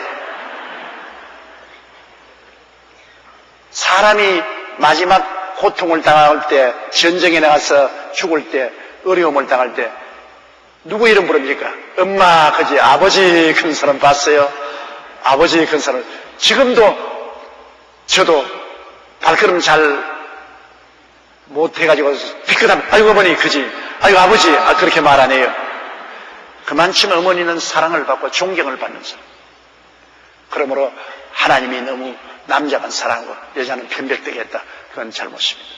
S1: 사람이 마지막 고통을 당할 때, 전쟁에 나가서 죽을 때, 어려움을 당할 때 누구 이름 부릅니까? 엄마 그지 아버지 그런 사람 봤어요? 아버지 그런 사람. 지금도 저도 발걸음 잘 못해가지고 피끗하면 아이고 어머니 그지 아이고 아버지 그렇게 말 안 해요. 그만큼 어머니는 사랑을 받고 존경을 받는 사람. 그러므로 하나님이 너무 남자만 사랑하고 여자는 편백되게 했다. 그건 잘못입니다.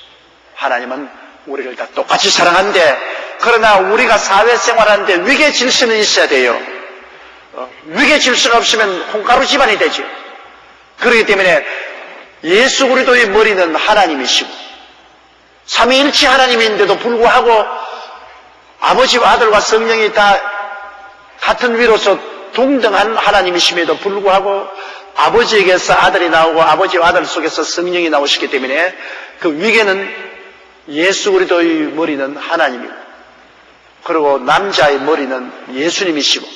S1: 하나님은 우리를 다 똑같이 사랑하는데 그러나 우리가 사회생활하는데 위계 질서는 있어야 돼요. 위계 질서가 없으면 콩가루 집안이 되죠. 그렇기 때문에 예수 그리스도의 머리는 하나님이시고 삼위일체 하나님인데도 불구하고 아버지와 아들과 성령이 다 같은 위로서 동등한 하나님이심에도 불구하고 아버지에게서 아들이 나오고 아버지와 아들 속에서 성령이 나오시기 때문에 그 위계는 예수 그리스도의 머리는 하나님이고 그리고 남자의 머리는 예수님이시고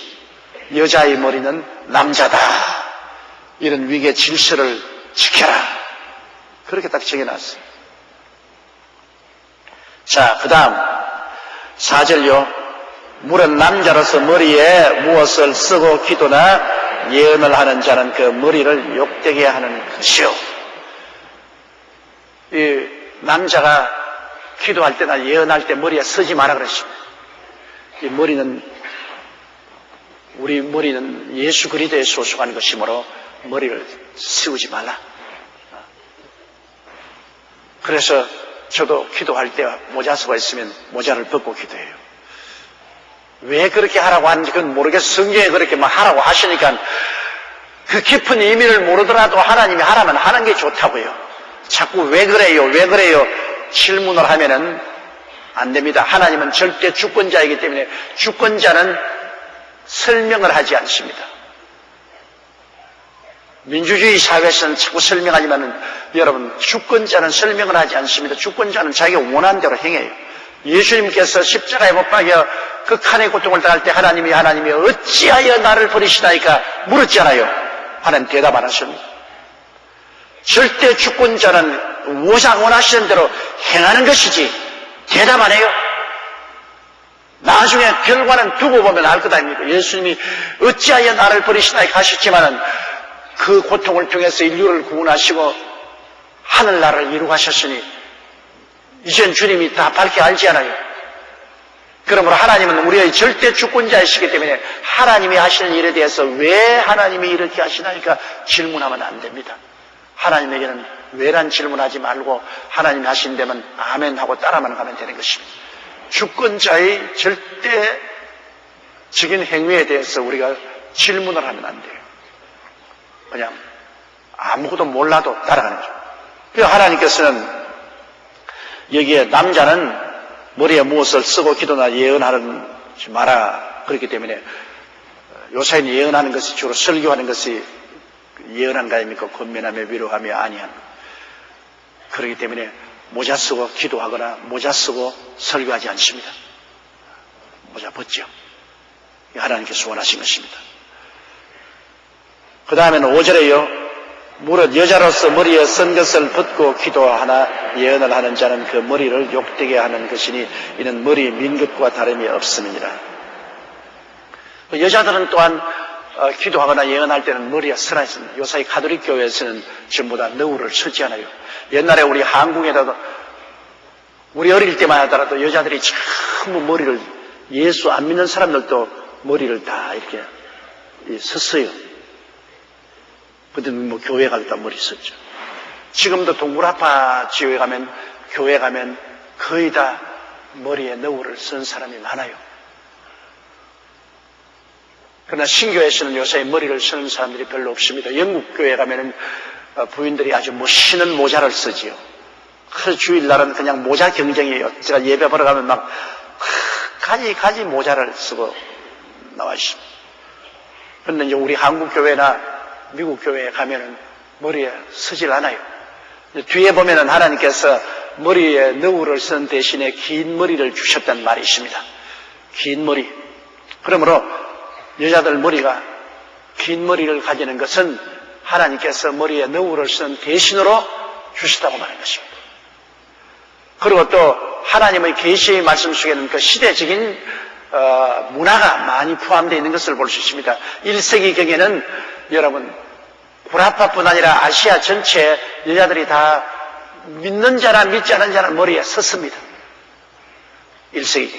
S1: 여자의 머리는 남자다. 이런 위계 질서를 지켜라. 그렇게 딱 정해놨어요. 자, 그 다음 4절요. 물은 남자로서 머리에 무엇을 쓰고 기도나 예언을 하는 자는 그 머리를 욕되게 하는 것이요. 이 남자가 기도할 때나 예언할 때 머리에 쓰지 마라 그러십니다. 이 머리는 우리 머리는 예수 그리스도에 소속한 것이므로 머리를 씌우지 말라. 그래서 저도 기도할 때 모자수가 있으면 모자를 벗고 기도해요. 왜 그렇게 하라고 하는지 그건 모르겠어요. 성경에 그렇게 막 하라고 하시니까 그 깊은 의미를 모르더라도 하나님이 하라면 하는 게 좋다고요. 자꾸 왜 그래요? 왜 그래요? 질문을 하면은 안 됩니다. 하나님은 절대 주권자이기 때문에 주권자는 설명을 하지 않습니다. 민주주의 사회에서는 자꾸 설명하지만은 여러분 주권자는 설명을 하지 않습니다. 주권자는 자기가 원하는 대로 행해요. 예수님께서 십자가에 못 박여 극한의 고통을 당할 때 하나님이 어찌하여 나를 버리시나이까 물었잖아요. 하나님 대답 안 하십니다. 절대 주권자는 원하시는 대로 행하는 것이지 대답 안 해요. 나중에 결과는 두고 보면 알 것 아닙니까? 예수님이 어찌하여 나를 버리시나이까 하셨지만은 그 고통을 통해서 인류를 구원하시고 하늘나라를 이루가셨으니 이젠 주님이 다 밝게 알지 않아요? 그러므로 하나님은 우리의 절대 주권자이시기 때문에 하나님이 하시는 일에 대해서 왜 하나님이 이렇게 하시나니까 질문하면 안 됩니다. 하나님에게는 왜란 질문하지 말고 하나님이 하신 데면 아멘 하고 따라만 가면 되는 것입니다. 주권자의 절대적인 행위에 대해서 우리가 질문을 하면 안 돼요. 그냥 아무것도 몰라도 따라가는 거죠. 그래서 하나님께서는 여기에 남자는 머리에 무엇을 쓰고 기도나 예언하지 마라 그렇기 때문에 요사이는 예언하는 것이 주로 설교하는 것이 예언한 거 아닙니까? 권면하며 위로하며 아니하는. 그렇기 때문에 모자 쓰고 기도하거나 모자 쓰고 설교하지 않습니다. 모자 벗죠. 하나님께서 원하신 것입니다. 그 다음에는 5절에요. 무릇 여자로서 머리에 쓴 것을 벗고 기도하나 예언을 하는 자는 그 머리를 욕되게 하는 것이니 이는 머리 민 것과 다름이 없음이니라. 여자들은 또한 기도하거나 예언할 때는 머리에 쓰라 했습니다. 요사이 가톨릭 교회에서는 전부 다 너울을 쓰지 않아요. 옛날에 우리 한국에도 우리 어릴 때만 하더라도 여자들이 전부 머리를 예수 안 믿는 사람들도 머리를 다 이렇게 썼어요. 근데 뭐 교회 갈 때 머리 썼죠. 지금도 동굴아파 지역에 가면 교회 가면 거의 다 머리에 너울을 쓴 사람이 많아요. 그러나 신교에서는 요새 머리를 쓰는 사람들이 별로 없습니다. 영국 교회 가면은 부인들이 아주 멋있는 모자를 쓰지요. 그 주일날은 그냥 모자 경쟁이에요. 제가 예배 보러 가면 막 가지 모자를 쓰고 나와 있습니다. 그런데 이제 우리 한국 교회나 미국 교회에 가면은 머리에 쓰질 않아요. 뒤에 보면은 하나님께서 머리에 너울을 쓴 대신에 긴 머리를 주셨다는 말이 있습니다. 긴 머리. 그러므로 여자들 머리가 긴 머리를 가지는 것은 하나님께서 머리에 너울을 쓴 대신으로 주셨다고 말하는 것입니다. 그리고 또 하나님의 계시의 말씀 속에는 그 시대적인 문화가 많이 포함되어 있는 것을 볼 수 있습니다. 1세기경에는 여러분 구라파뿐 아니라 아시아 전체 여자들이 다 믿는 자나 믿지 않은 자나 머리에 썼습니다. 1세기.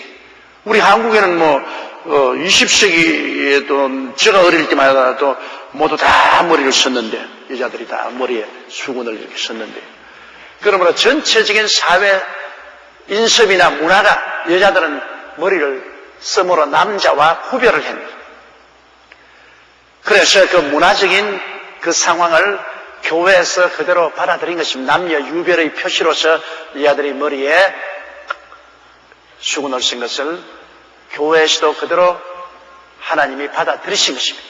S1: 우리 한국에는 20세기에도 제가 어릴 때만 해도 모두 다 머리를 썼는데 여자들이 다 머리에 수건을 이렇게 썼는데 그러므로 전체적인 사회 인습이나 문화가 여자들은 머리를 써므로 남자와 구별을 합니다. 그래서 그 문화적인 그 상황을 교회에서 그대로 받아들인 것입니다. 남녀 유별의 표시로서 여자들이 머리에 수건을 쓴 것을 교회에서도 그대로 하나님이 받아들이신 것입니다.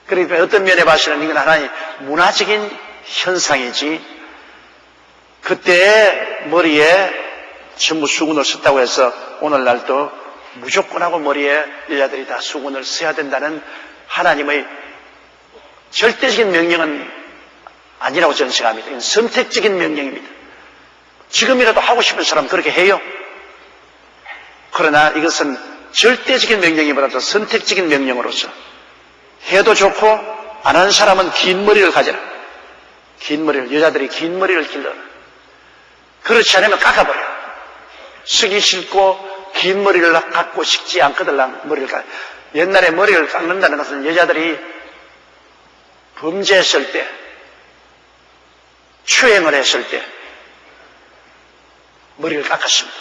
S1: 그러니까 어떤 면에 봐서는 이건 하나님 문화적인 현상이지 그때의 머리에 전부 수건을 썼다고 해서 오늘날도 무조건 하고 머리에 여자들이 다 수건을 써야 된다는 하나님의 절대적인 명령은 아니라고 저는 생각합니다. 이건 선택적인 명령입니다. 지금이라도 하고 싶은 사람 그렇게 해요. 그러나 이것은 절대적인 명령이보다도 선택적인 명령으로서 해도 좋고 안 하는 사람은 긴 머리를 가져라. 긴 머리를, 여자들이 긴 머리를 길러라. 그렇지 않으면 깎아버려. 쓰기 싫고 긴 머리를 깎고 싶지 않거든 머리를 깎아. 옛날에 머리를 깎는다는 것은 여자들이 범죄했을 때, 추행을 했을 때 머리를 깎았습니다.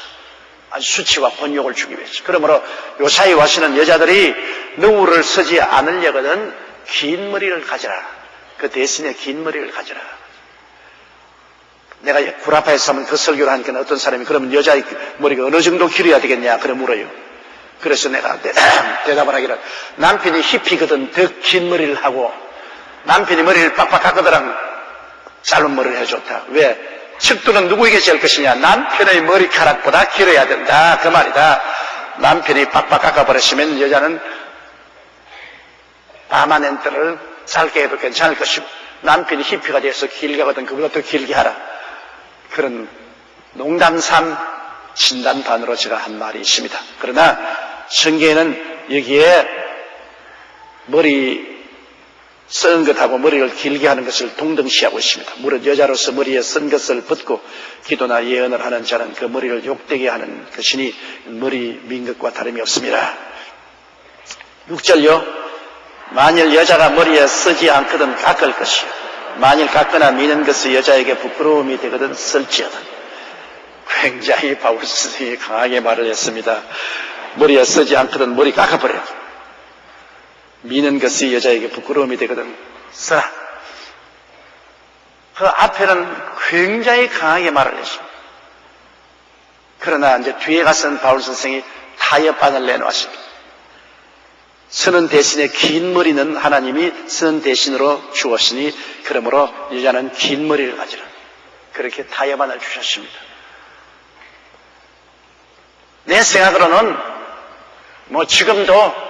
S1: 아주 수치와 번욕을 주기 위해서. 그러므로 요사이 와서는 여자들이 너울을 쓰지 않으려거든 긴 머리를 가져라. 그 대신에 긴 머리를 가져라. 내가 구라파에서 하면 그 설교를 하니까 어떤 사람이 그러면 여자의 머리가 어느 정도 길어야 되겠냐 그래 물어요. 그래서 내가 대답을 하기를 남편이 히피거든 더 긴 머리를 하고 남편이 머리를 빡빡 깎거든 짧은 머리를 해줬다. 왜? 척도는 누구에게 제일 것이냐? 남편의 머리카락보다 길어야 된다. 그 말이다. 남편이 빡빡 깎아버렸으면 여자는 파마넨트를 짧게 해도 괜찮을 것이고 남편이 히피가 돼서 길게 하거든 그보다 더 길게 하라. 그런 농담삼 진단반으로 제가 한 말이 있습니다. 그러나 성경에는 여기에 머리 썩은 것하고 머리를 길게 하는 것을 동등시하고 있습니다. 무릇 여자로서 머리에 쓴 것을 벗고 기도나 예언을 하는 자는 그 머리를 욕되게 하는 것이니 머리 민 것과 다름이 없습니다. 6절요. 만일 여자가 머리에 쓰지 않거든 깎을 것이요. 만일 깎거나 미는 것이 여자에게 부끄러움이 되거든 쓸지어다. 굉장히 바울 스승이 강하게 말을 했습니다. 머리에 쓰지 않거든 머리 깎아버려. 미는 것이 여자에게 부끄러움이 되거든 써라. 그 앞에는 굉장히 강하게 말을 했습니다. 그러나 이제 뒤에 가서는 바울 선생이 타협안을 내놓았습니다. 서는 대신에 긴 머리는 하나님이 서는 대신으로 주었으니 그러므로 여자는 긴 머리를 가지라. 그렇게 타협안을 주셨습니다. 내 생각으로는 지금도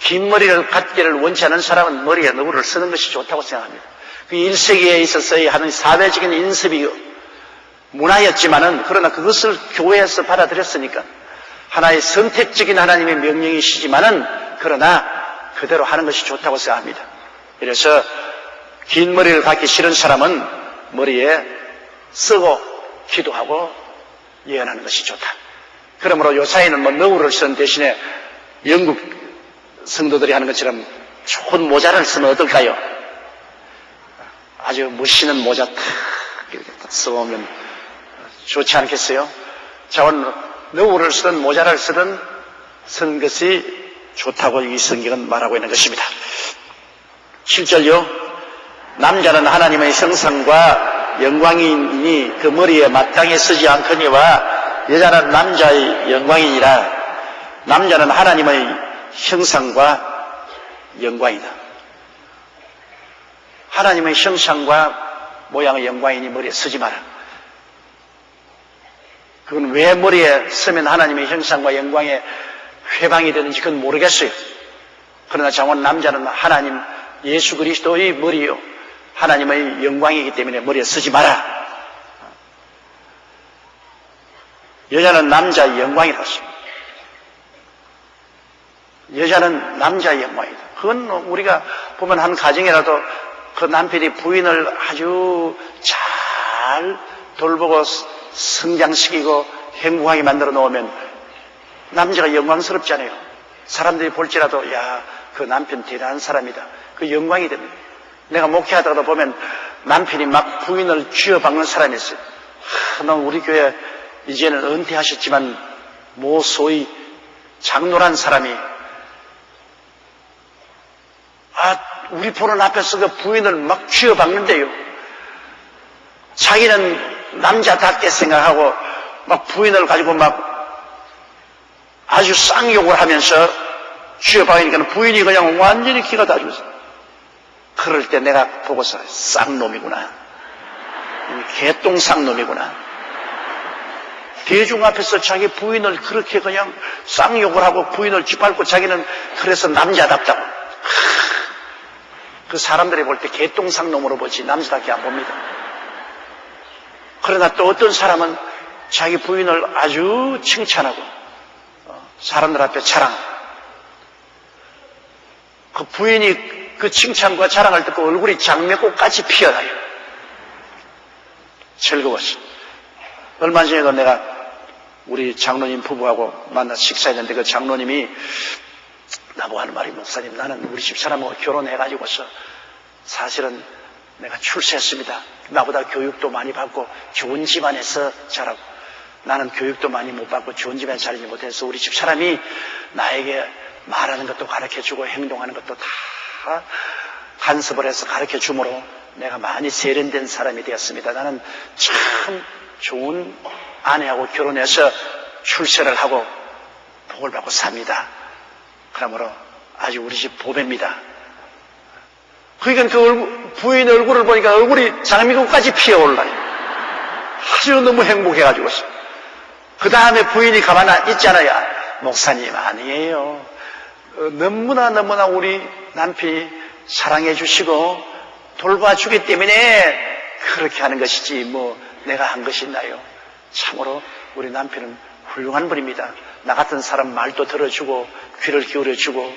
S1: 긴 머리를 갖기를 원치 않은 사람은 머리에 너구리를 쓰는 것이 좋다고 생각합니다. 그 1세기에 있어서의 하는 사회적인 인습이 문화였지만은 그러나 그것을 교회에서 받아들였으니까 하나의 선택적인 하나님의 명령이시지만은 그러나 그대로 하는 것이 좋다고 생각합니다. 그래서 긴 머리를 갖기 싫은 사람은 머리에 쓰고 기도하고 예언하는 것이 좋다. 그러므로 요사이는 너구리를 쓴 대신에 영국 성도들이 하는 것처럼 좋은 모자를 쓰면 어떨까요? 아주 멋있는 모자 탁 이렇게 써오면 좋지 않겠어요? 자원 너구리를 쓰든 모자를 쓰든 쓰는 것이 좋다고 이 성경은 말하고 있는 것입니다. 7절요. 남자는 하나님의 형상과 영광이니 그 머리에 마땅히 쓰지 않거니와 여자는 남자의 영광이니라. 남자는 하나님의 형상과 영광이다. 하나님의 형상과 모양의 영광이니 머리에 쓰지 마라. 그건 왜 머리에 쓰면 하나님의 형상과 영광에 회방이 되는지 그건 모르겠어요. 그러나 장원 남자는 하나님 예수 그리스도의 머리요 하나님의 영광이기 때문에 머리에 쓰지 마라. 여자는 남자의 영광이라고 했습니다. 여자는 남자의 영광이다. 그건 우리가 보면 한 가정이라도 그 남편이 부인을 아주 잘 돌보고 성장시키고 행복하게 만들어 놓으면 남자가 영광스럽잖아요. 사람들이 볼지라도 야, 그 남편 대단한 사람이다. 그 영광이 됩니다. 내가 목회하다가도 보면 남편이 막 부인을 쥐어박는 사람이 있어요. 너 우리 교회 이제는 은퇴하셨지만 소위 장로란 사람이 우리 보는 앞에서 그 부인을 막 쥐어박는데요. 자기는 남자답게 생각하고 막 부인을 가지고 막 아주 쌍욕을 하면서 쥐어박으니까 부인이 그냥 완전히 기가 다 죽었어. 그럴 때 내가 보고서 쌍놈이구나. 개똥쌍놈이구나. 대중 앞에서 자기 부인을 그렇게 그냥 쌍욕을 하고 부인을 짓밟고 자기는 그래서 남자답다고. 그 사람들이 볼 때 개똥상놈으로 보지 남자답게 안 봅니다. 그러나 또 어떤 사람은 자기 부인을 아주 칭찬하고 사람들 앞에 자랑하고 그 부인이 그 칭찬과 자랑을 듣고 얼굴이 장미꽃같이 피어나요. 즐거웠어. 얼마 전에도 내가 우리 장로님 부부하고 만나서 식사했는데 그 장로님이 나보고 하는 말이 목사님 나는 우리 집사람하고 결혼해가지고서 사실은 내가 출세했습니다. 나보다 교육도 많이 받고 좋은 집안에서 자라고 나는 교육도 많이 못 받고 좋은 집안에 자라지 못해서 우리 집사람이 나에게 말하는 것도 가르쳐주고 행동하는 것도 다 간섭을 해서 가르쳐주므로 내가 많이 세련된 사람이 되었습니다. 나는 참 좋은 아내하고 결혼해서 출세를 하고 복을 받고 삽니다. 그러므로 아주 우리 집 보배입니다. 그러니까 그 부인 얼굴을 보니까 얼굴이 장미꽃까지 피어올라요. 아주 너무 행복해가지고. 그 다음에 부인이 가만 있잖아요. 목사님 아니에요. 너무나 우리 남편이 사랑해 주시고 돌봐주기 때문에 그렇게 하는 것이지 내가 한 것이 있나요? 참으로 우리 남편은 훌륭한 분입니다. 나 같은 사람 말도 들어주고 귀를 기울여주고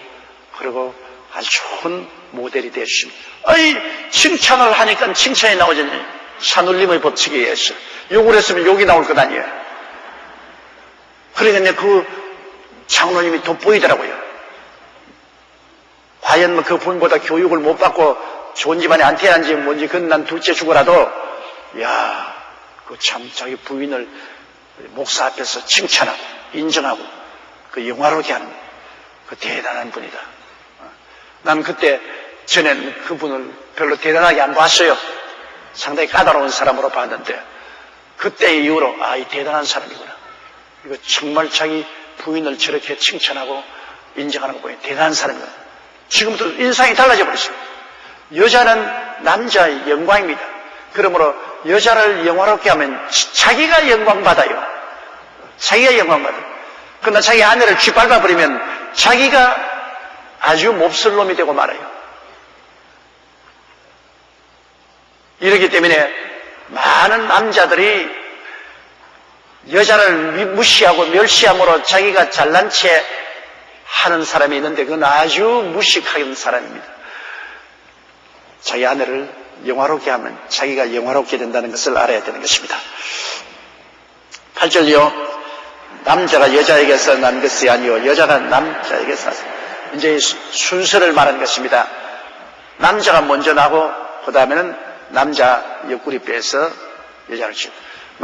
S1: 그리고 아주 좋은 모델이 되어주십니다. 칭찬을 하니까 칭찬이 나오잖아요. 산울림의 법칙에 의해서. 욕을 했으면 욕이 나올 것 아니에요. 그러니까 그 장로님이 돋보이더라고요. 과연 뭐 그분보다 교육을 못 받고 좋은 집안에 안 태어난지 뭔지 그건 난 둘째 죽어라도 그 참 자기 부인을 목사 앞에서 칭찬하고 인정하고 그 영화롭게 하는 그 대단한 분이다. 난 그때 전에는 그분을 별로 대단하게 안 봤어요. 상당히 까다로운 사람으로 봤는데 그때 이후로 이 대단한 사람이구나. 이거 정말 자기 부인을 저렇게 칭찬하고 인정하는 거 보니 대단한 사람이구나. 지금부터 인상이 달라져 버렸어요. 여자는 남자의 영광입니다. 그러므로 여자를 영화롭게 하면 자기가 영광받아요. 자기가 영광받아요. 그러나 자기 아내를 쥐밟아버리면 자기가 아주 몹쓸 놈이 되고 말아요. 이렇기 때문에 많은 남자들이 여자를 무시하고 멸시함으로 자기가 잘난 채 하는 사람이 있는데 그건 아주 무식한 사람입니다. 자기 아내를 영화롭게 하면 자기가 영화롭게 된다는 것을 알아야 되는 것입니다. 8절이요. 남자가 여자에게서 난 것이 아니요 여자가 남자에게서 났습니다. 이제 순서를 말하는 것입니다. 남자가 먼저 나고 그 다음에는 남자 옆구리뼈에서 여자를 취했다.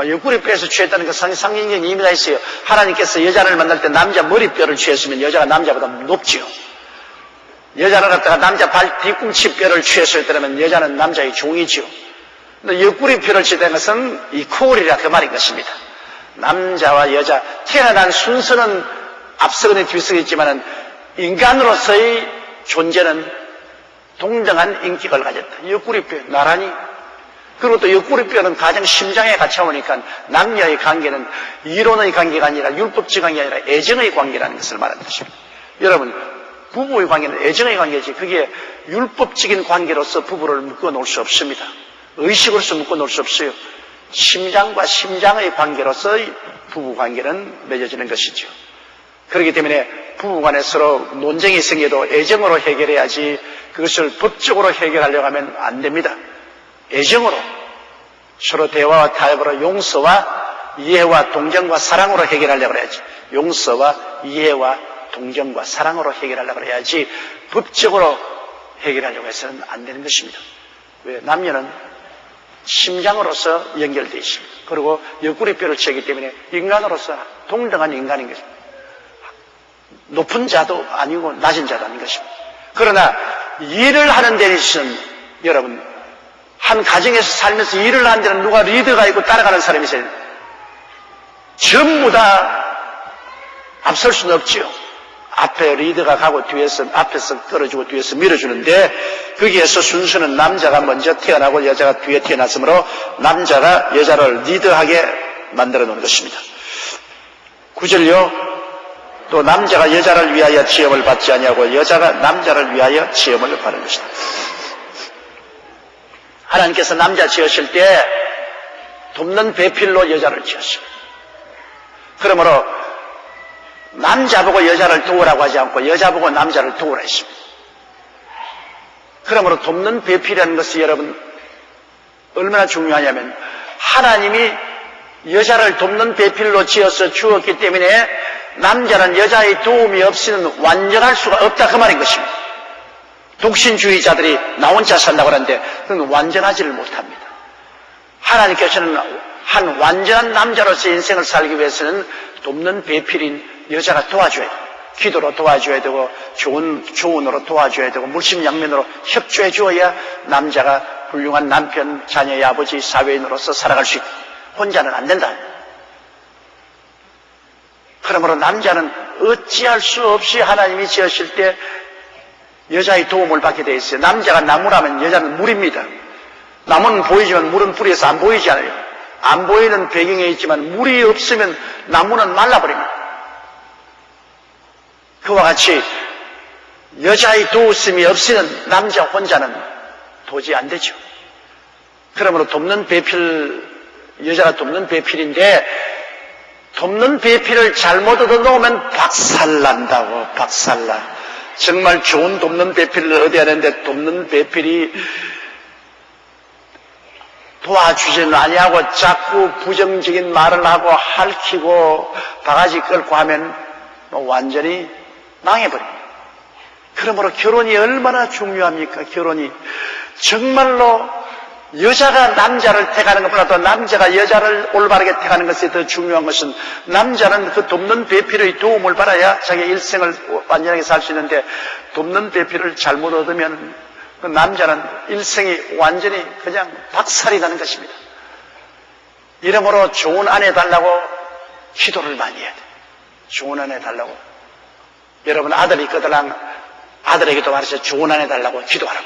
S1: 옆구리뼈에서 취했다는 것은 상징적인 의미가 있어요. 하나님께서 여자를 만날 때 남자 머리뼈를 취했으면 여자가 남자보다 높지요. 여자를 갖다가 남자 발 뒤꿈치 뼈를 취했었다면 여자는 남자의 종이지요. 근데 옆구리뼈를 취했다는 것은 이퀄이라 그 말인 것입니다. 남자와 여자 태어난 순서는 앞서거나 뒤서겠지만은 인간으로서의 존재는 동등한 인격을 가졌다. 옆구리뼈 나란히. 그리고 또 옆구리뼈는 가장 심장에 갇혀오니까 남녀의 관계는 이론의 관계가 아니라 율법적 관계가 아니라 애정의 관계라는 것을 말하는 것입니다. 여러분 부부의 관계는 애정의 관계지 그게 율법적인 관계로서 부부를 묶어놓을 수 없습니다. 의식으로서 묶어놓을 수 없어요. 심장과 심장의 관계로서의 부부 관계는 맺어지는 것이죠. 그렇기 때문에 부부간에 서로 논쟁이 생겨도 애정으로 해결해야지 그것을 법적으로 해결하려고 하면 안 됩니다. 애정으로 서로 대화와 타협으로 용서와 이해와 동정과 사랑으로 해결하려고 해야지. 용서와 이해와 동정과 사랑으로 해결하려고 해야지 법적으로 해결하려고 해서는 안 되는 것입니다. 왜? 남녀는 심장으로서 연결되어 있습니다. 그리고 옆구리뼈를 치기 때문에 인간으로서 동등한 인간인 것입니다. 높은 자도 아니고 낮은 자도 아닌 것입니다. 그러나 일을 하는 데 있어서는 여러분 한 가정에서 살면서 일을 하는 데는 누가 리더가 있고 따라가는 사람이 있어요. 전부 다 앞설 수는 없지요. 앞에 리더가 가고 뒤에서 앞에서 끌어주고 뒤에서 밀어주는데 거기에서 순서는 남자가 먼저 태어나고 여자가 뒤에 태어났으므로 남자가 여자를 리더하게 만들어 놓은 것입니다. 9절요. 또 남자가 여자를 위하여 지음을 받지 아니하고 여자가 남자를 위하여 지음을 받는 것이다. 하나님께서 남자 지으실 때 돕는 배필로 여자를 지었습니다. 그러므로 남자 보고 여자를 도우라고 하지 않고 여자 보고 남자를 도우라 했습니다. 그러므로 돕는 배필이라는 것이 여러분 얼마나 중요하냐면 하나님이 여자를 돕는 배필로 지어서 주었기 때문에 남자는 여자의 도움이 없이는 완전할 수가 없다 그 말인 것입니다. 독신주의자들이 나 혼자 산다고 하는데 그건 완전하지를 못합니다. 하나님께서는 한 완전한 남자로서 인생을 살기 위해서는 돕는 배필인 여자가 도와줘야 돼요. 기도로 도와줘야 되고 좋은 조언으로 도와줘야 되고 물심양면으로 협조해 주어야 남자가 훌륭한 남편, 자녀의 아버지, 사회인으로서 살아갈 수 있다. 혼자는 안 된다. 그러므로 남자는 어찌할 수 없이 하나님이 지으실 때 여자의 도움을 받게 되어 있어요. 남자가 나무라면 여자는 물입니다. 나무는 보이지만 물은 뿌리에서 안 보이지 않아요. 안 보이는 배경에 있지만 물이 없으면 나무는 말라버립니다. 그와 같이 여자의 도우심이 없이는 남자 혼자는 도저히 안 되죠. 그러므로 돕는 배필, 여자가 돕는 배필인데 돕는 배필을 잘못 얻어놓으면 박살난다고, 박살나. 정말 좋은 돕는 배필을 얻어야 하는데 돕는 배필이 도와주지는 아니하고 자꾸 부정적인 말을 하고 핥히고 바가지 끌고 하면 완전히 망해버립니다. 그러므로 결혼이 얼마나 중요합니까? 결혼이 정말로 여자가 남자를 택하는 것보다도 남자가 여자를 올바르게 택하는 것이 더 중요한 것은 남자는 그 돕는 배필의 도움을 받아야 자기 일생을 완전하게 살 수 있는데 돕는 배필을 잘못 얻으면 그 남자는 일생이 완전히 그냥 박살이 나는 것입니다. 이러므로 좋은 아내 달라고 기도를 많이 해야 돼. 좋은 아내 달라고. 여러분 아들이 있거든 아들에게도 말해서 좋은 아내 달라고 기도하라고.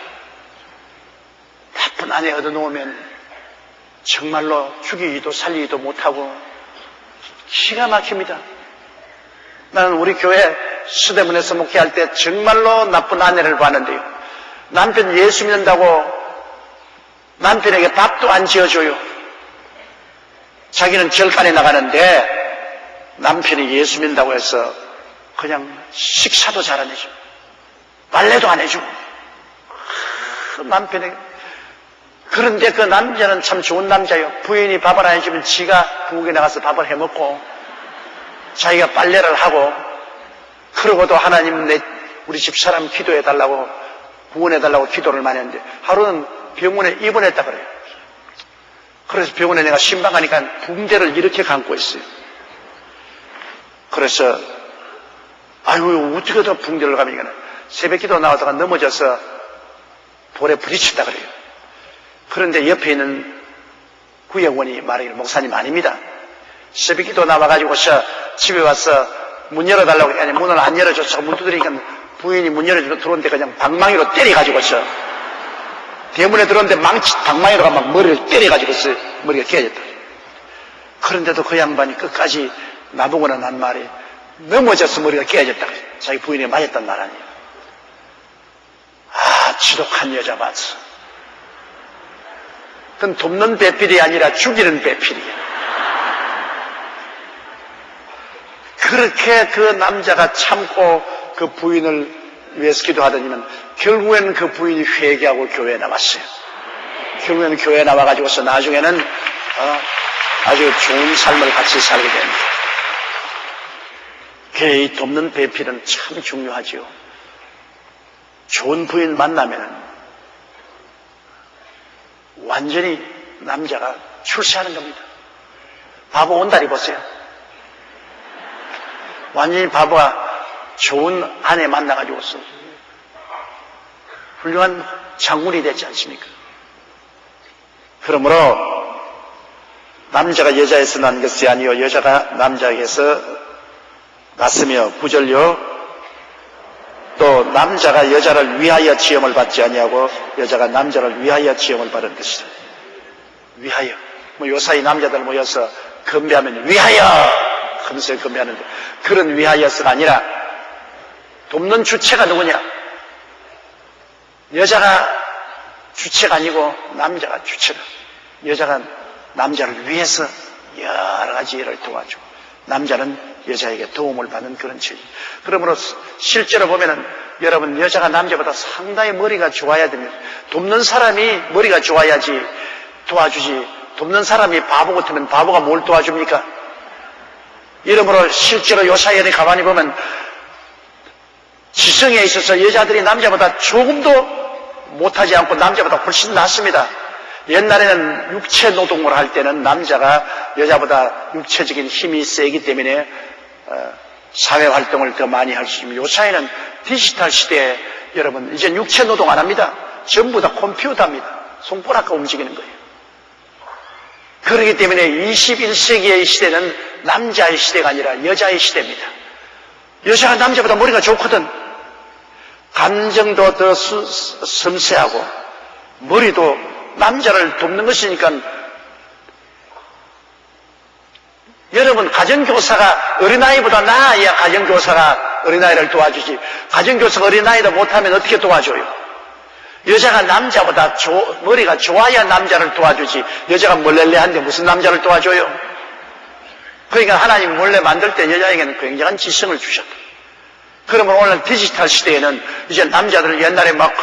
S1: 나쁜 아내 얻어놓으면 정말로 죽이기도 살리기도 못하고 기가 막힙니다. 나는 우리 교회 수대문에서 목회할 때 정말로 나쁜 아내를 봤는데요. 남편 예수 믿는다고 남편에게 밥도 안 지어줘요. 자기는 절간에 나가는데 남편이 예수 믿는다고 해서 그냥 식사도 잘 안 해줘. 빨래도 안 해주고. 남편에게. 그런데 그 남자는 참 좋은 남자예요. 부인이 밥을 안 해주면 지가 부엌에 나가서 밥을 해먹고 자기가 빨래를 하고 그러고도 하나님 우리 집사람 기도해달라고 구원해달라고 기도를 많이 했는데 하루는 병원에 입원했다 그래요. 그래서 병원에 내가 신방하니까 붕대를 이렇게 감고 있어요. 그래서 아이고 어떻게 더 붕대를 감으니까 새벽기도 나오다가 넘어져서 볼에 부딪힌다 그래요. 그런데 옆에 있는 구역원이 말하기를 목사님 아닙니다. 새벽기도 나와가지고서 집에 와서 문 열어달라고 하니 문을 안 열어줘서 문 두드리니까 부인이 문 열어주고 들어오는데 그냥 방망이로 때려가지고서 대문에 들어오는데 방망이로 막 머리를 때려가지고서 머리가 깨졌다. 그런데도 그 양반이 끝까지 나보고는 한 말이 넘어져서 머리가 깨졌다. 자기 부인이 맞았단 말 아니에요. 아, 지독한 여자 봤어. 그건 돕는 배필이 아니라 죽이는 배필이야. 그렇게 그 남자가 참고 그 부인을 위해서 기도하더니만 결국에는 그 부인이 회개하고 교회에 나왔어요. 결국에는 교회에 나와가지고서 나중에는 아주 좋은 삶을 같이 살게 됩니다. 이 돕는 배필은 참 중요하지요. 좋은 부인 만나면 완전히 남자가 출세하는 겁니다. 바보 온다리 보세요. 완전히 바보가 좋은 아내 만나가지고서 훌륭한 장군이 되지 않습니까? 그러므로 남자가 여자에서 난 것이 아니요 여자가 남자에게서 났으며 9절요 또 남자가 여자를 위하여 지음을 받지 아니하고 여자가 남자를 위하여 지음을 받은 것이다. 위하여. 요사이 남자들 모여서 건배하면 위하여 하면서 건배하는데 그런 위하여서가 아니라 돕는 주체가 누구냐? 여자가 주체가 아니고 남자가 주체다. 여자가 남자를 위해서 여러 가지 일을 도와주고 남자는 여자에게 도움을 받는 그런 체질. 그러므로 실제로 보면은 여러분 여자가 남자보다 상당히 머리가 좋아야 됩니다. 돕는 사람이 머리가 좋아야지 도와주지. 돕는 사람이 바보 같으면 바보가 뭘 도와줍니까? 이러므로 실제로 요사이에 가만히 보면 지성에 있어서 여자들이 남자보다 조금도 못하지 않고 남자보다 훨씬 낫습니다. 옛날에는 육체 노동을 할 때는 남자가 여자보다 육체적인 힘이 세기 때문에 사회활동을 더 많이 할 수 있습니다. 요사이는 디지털 시대에 여러분 이제 육체 노동 안 합니다. 전부 다 컴퓨터입니다. 손가락과 움직이는 거예요. 그렇기 때문에 21세기의 시대는 남자의 시대가 아니라 여자의 시대입니다. 여자가 남자보다 머리가 좋거든. 감정도 더 섬세하고 머리도 남자를 돕는 것이니까 여러분 가정교사가 어린아이보다 나아야 가정교사가 어린아이를 도와주지 가정교사가 어린아이도 못하면 어떻게 도와줘요? 여자가 남자보다 머리가 좋아야 남자를 도와주지 여자가 멀렐레한데 무슨 남자를 도와줘요? 그러니까 하나님 원래 만들 때 여자에게는 굉장한 지성을 주셨다. 그러면 오늘 디지털 시대에는 이제 남자들 옛날에 막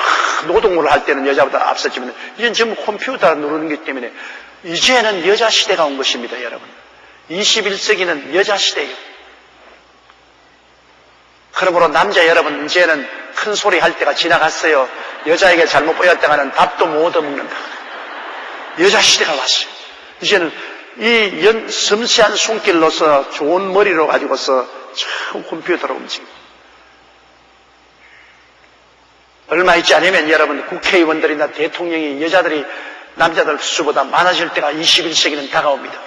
S1: 노동을 할 때는 여자보다 앞섰지만 이제는 전부 컴퓨터 누르는 것 때문에 이제는 여자 시대가 온 것입니다, 여러분. 21세기는 여자 시대예요. 그러므로 남자 여러분, 이제는 큰 소리 할 때가 지나갔어요. 여자에게 잘못 보였다가는 밥도 못 얻는다. 여자 시대가 왔어요. 이제는 이 섬세한 손길로서 좋은 머리로 가지고서 참 컴퓨터로 움직입니다. 얼마 있지 않으면 여러분 국회의원들이나 대통령이 여자들이 남자들 수보다 많아질 때가 21세기는 다가옵니다.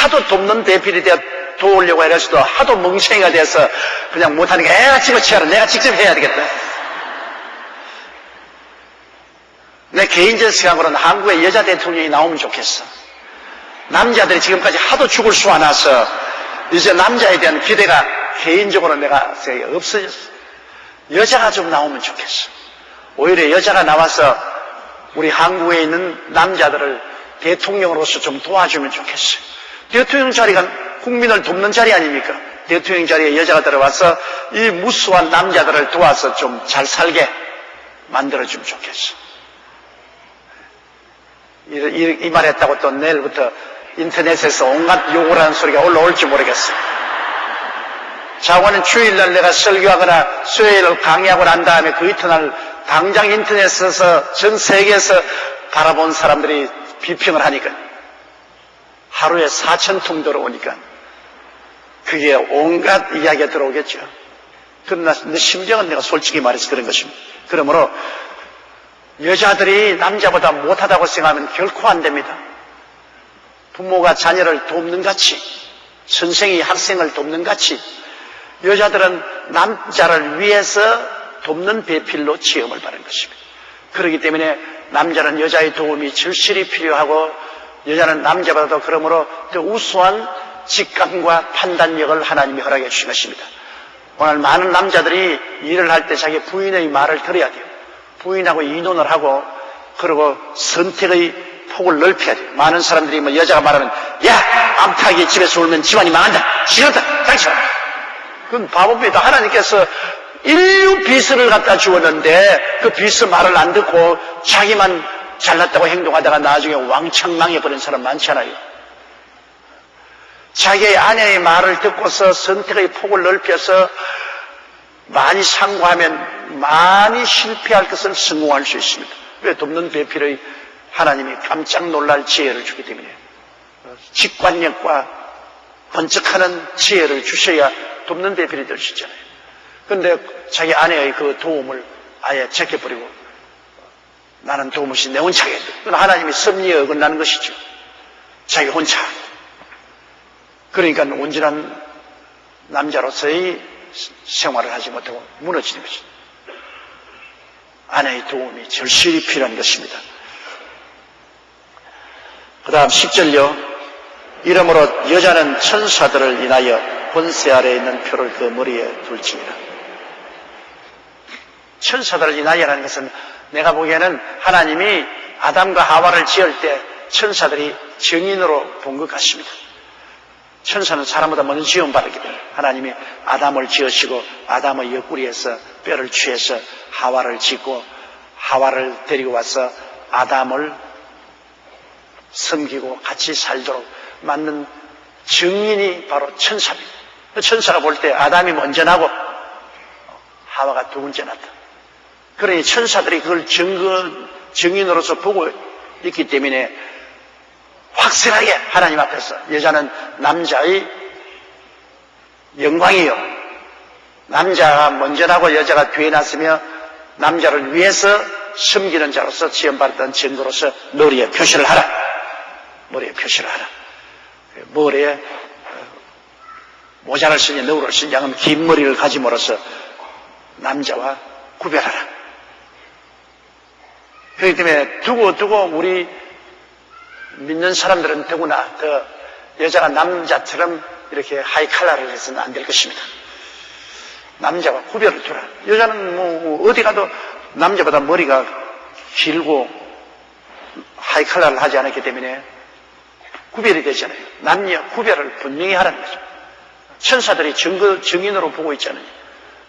S1: 하도 돕는 대필이 되어 도우려고 해서도 하도 멍청이가 돼서 그냥 못하니까 애가 집어치워라. 내가 직접 해야 되겠다. 내 개인적 생각으로는 한국에 여자 대통령이 나오면 좋겠어. 남자들이 지금까지 하도 죽을 수 않아서 이제 남자에 대한 기대가 개인적으로 내가 없어졌어. 여자가 좀 나오면 좋겠어. 오히려 여자가 나와서 우리 한국에 있는 남자들을 대통령으로서 좀 도와주면 좋겠어요. 대통령 자리가 국민을 돕는 자리 아닙니까? 대통령 자리에 여자가 들어와서 이 무수한 남자들을 도와서 좀 잘 살게 만들어주면 좋겠어. 이 말 했다고 또 내일부터 인터넷에서 온갖 욕을 하는 소리가 올라올지 모르겠어. 자고는 주일날 내가 설교하거나 수요일을 강의하고 난 다음에 그 이튿날 당장 인터넷에서 전 세계에서 바라본 사람들이 비평을 하니까 하루에 4,000통 들어오니까 그게 온갖 이야기가 들어오겠죠. 그러나 내 심정은 내가 솔직히 말해서 그런 것입니다. 그러므로 여자들이 남자보다 못하다고 생각하면 결코 안 됩니다. 부모가 자녀를 돕는 같이, 선생이 학생을 돕는 같이 여자들은 남자를 위해서 돕는 배필로 지음을 받은 것입니다. 그렇기 때문에 남자는 여자의 도움이 절실히 필요하고 여자는 남자보다도 그러므로 더 우수한 직감과 판단력을 하나님이 허락해 주신 것입니다. 오늘 많은 남자들이 일을 할 때 자기 부인의 말을 들어야 돼요. 부인하고 이논을 하고 그리고 선택의 폭을 넓혀야 돼요. 많은 사람들이 뭐 여자가 말하면 야! 암탉이 집에서 울면 집안이 망한다. 싫었다. 당쳐. 그건 바보입니다. 하나님께서 인류 비스를 갖다 주었는데 그 비스 말을 안 듣고 자기만 잘났다고 행동하다가 나중에 왕창 망해버린 사람 많잖아요. 자기의 아내의 말을 듣고서 선택의 폭을 넓혀서 많이 상고하면 많이 실패할 것을 성공할 수 있습니다. 왜? 돕는 배필의 하나님이 깜짝 놀랄 지혜를 주기 때문에 직관력과 번쩍하는 지혜를 주셔야 돕는 배필이 될 수 있잖아요. 그런데 자기 아내의 그 도움을 아예 제껴버리고 나는 도움 없이 내 혼자 하겠다. 그건 하나님이 섭리에 어긋나는 것이죠. 자기 혼자. 그러니까 온전한 남자로서의 생활을 하지 못하고 무너지는 것입니다. 아내의 도움이 절실히 필요한 것입니다. 그 다음 10절요. 이러므로 여자는 천사들을 인하여 권세 아래에 있는 표를 그 머리에 둘지니라. 천사들을 인하여라는 것은 내가 보기에는 하나님이 아담과 하와를 지을 때 천사들이 정인으로 본 것 같습니다. 천사는 사람보다 먼저 지음받았기 때문에 하나님이 아담을 지으시고 아담의 옆구리에서 뼈를 취해서 하와를 짓고 하와를 데리고 와서 아담을 섬기고 같이 살도록 만든 정인이 바로 천사입니다. 천사가 볼 때 아담이 먼저 나고 하와가 두 번째 났다. 그러니 천사들이 그걸 정인으로서 보고 있기 때문에 확실하게 하나님 앞에서 여자는 남자의 영광이요. 남자가 먼저 나고 여자가 뒤에 났으며 남자를 위해서 섬기는 자로서 지음받았던 증거로서 머리에 표시를 하라. 머리에 표시를 하라. 머리에 모자를 쓰니 너울을 쓰니 양은 긴 머리를 가짐으로써 남자와 구별하라. 그렇기 때문에 두고 우리 믿는 사람들은 더구나 더 여자가 남자처럼 이렇게 하이칼라를 해서는 안 될 것입니다. 남자와 구별을 두라. 여자는 뭐 어디 가도 남자보다 머리가 길고 하이칼라를 하지 않았기 때문에 구별이 되잖아요. 남녀 구별을 분명히 하라는 거죠. 천사들이 증인으로 보고 있잖아요.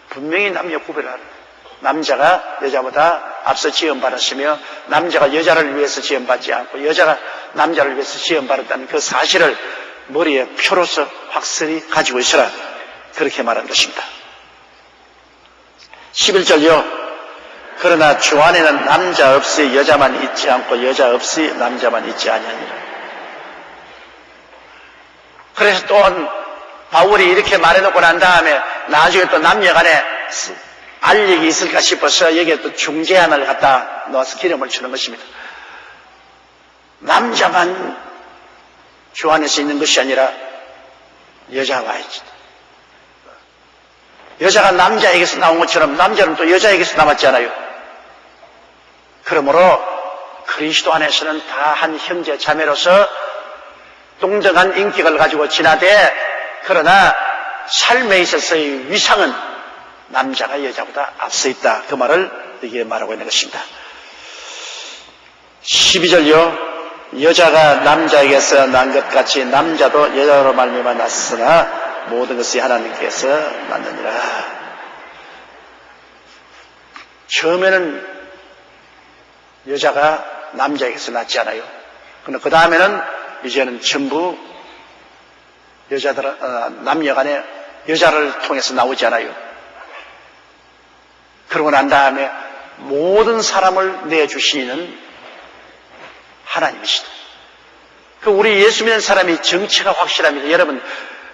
S1: 분명히 남녀 구별을 하라는 거예요. 남자가 여자보다 앞서 지음받았으며 남자가 여자를 위해서 지음받지 않고 여자가 남자를 위해서 지음받았다는 그 사실을 머리에 표로서 확실히 가지고 있어라. 그렇게 말한 것입니다. 11절요. 그러나 주 안에는 남자 없이 여자만 있지 않고 여자 없이 남자만 있지 아니하니라. 그래서 또 바울이 이렇게 말해놓고 난 다음에 나중에 또 남녀 간에 알력이 있을까 싶어서 여기에 또 중재안을 갖다 넣어서 기름을 주는 것입니다. 남자만 주 안에서 있는 것이 아니라 여자가 있지. 여자가 남자에게서 나온 것처럼 남자는 또 여자에게서 나왔잖아요. 그러므로 그리스도 안에서는 다 한 형제 자매로서 동등한 인격을 가지고 지나되 그러나 삶에 있어서의 위상은 남자가 여자보다 앞서 있다. 그 말을 여기에 말하고 있는 것입니다. 12절요. 여자가 남자에게서 난 것 같이 남자도 여자로 말미암아 났으나 모든 것이 하나님께서 났느니라. 처음에는 여자가 남자에게서 났지 않아요. 그러나 그 다음에는 이제는 전부 남녀 간에 여자를 통해서 나오지 않아요. 그러고 난 다음에 모든 사람을 내주시는 하나님이시다. 우리 예수 믿는 사람이 정체가 확실합니다. 여러분,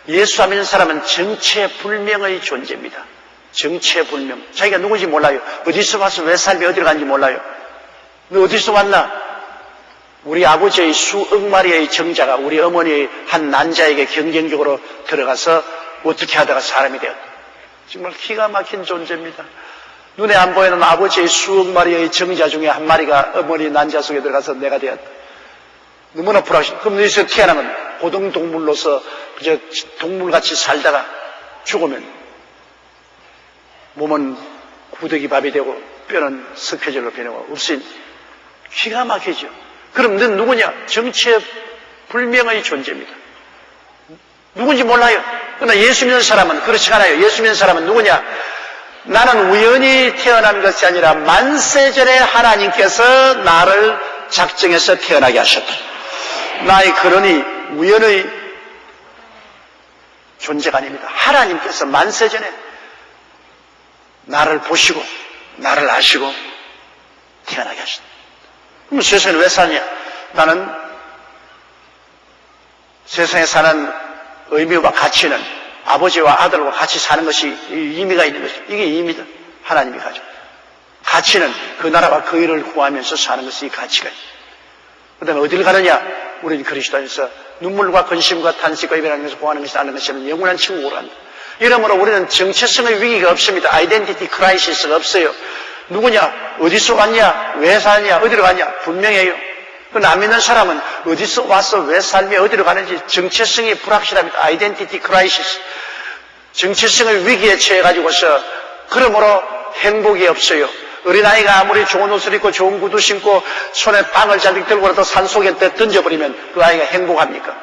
S1: 예수 믿는 사람은 정체불명의 존재입니다. 정체불명. 자기가 누군지 몰라요. 어디서 와서 왜 살며 어디로 간지 몰라요. 너 어디서 왔나? 우리 아버지의 수억 마리의 정자가 우리 어머니의 한 난자에게 경쟁적으로 들어가서 어떻게 하다가 사람이 되었다. 정말 기가 막힌 존재입니다. 눈에 안 보이는 아버지의 수억 마리의 정자 중에 한 마리가 어머니 난자 속에 들어가서 내가 되었다. 너무나 불안하시다. 그럼 여기서 태어난 건 고등동물로서 그저 동물같이 살다가 죽으면 몸은 구더기밥이 되고 뼈는 석회절로 변하고 없인 기가 막히죠. 그럼 넌 누구냐? 정체불명의 존재입니다. 누군지 몰라요. 그러나 예수 믿는 사람은 그렇지 않아요. 예수 믿는 사람은 누구냐? 나는 우연히 태어난 것이 아니라 만세전에 하나님께서 나를 작정해서 태어나게 하셨다. 나의 그러니 우연의 존재가 아닙니다. 하나님께서 만세전에 나를 보시고 나를 아시고 태어나게 하셨다. 그럼 세상에 왜 사냐? 나는 세상에 사는 의미와 가치는 아버지와 아들과 같이 사는 것이 의미가 있는 것이죠. 이게 의미다. 하나님이 가져. 가치는 그 나라와 그 일을 구하면서 사는 것이 이 가치가 있다. 그 다음에 어디를 가느냐? 우리는 그리스도 안에서 눈물과 근심과 탄식과 이별하면서 구하는 것이 아는 것이 아니라 영원한 천국으로 간다. 이러므로 우리는 정체성의 위기가 없습니다. 아이덴티티 크라이시스가 없어요. 누구냐? 어디서 왔냐? 왜 사냐? 어디로 가냐? 분명해요. 남 믿는 사람은 어디서 와서 왜 살며 어디로 가는지 정체성이 불확실합니다. 아이덴티티 크라이시스. 정체성의 위기에 처해가지고서 그러므로 행복이 없어요. 어린아이가 아무리 좋은 옷을 입고 좋은 구두 신고 손에 빵을 잔뜩 들고라도 산속에 던져버리면 그 아이가 행복합니까?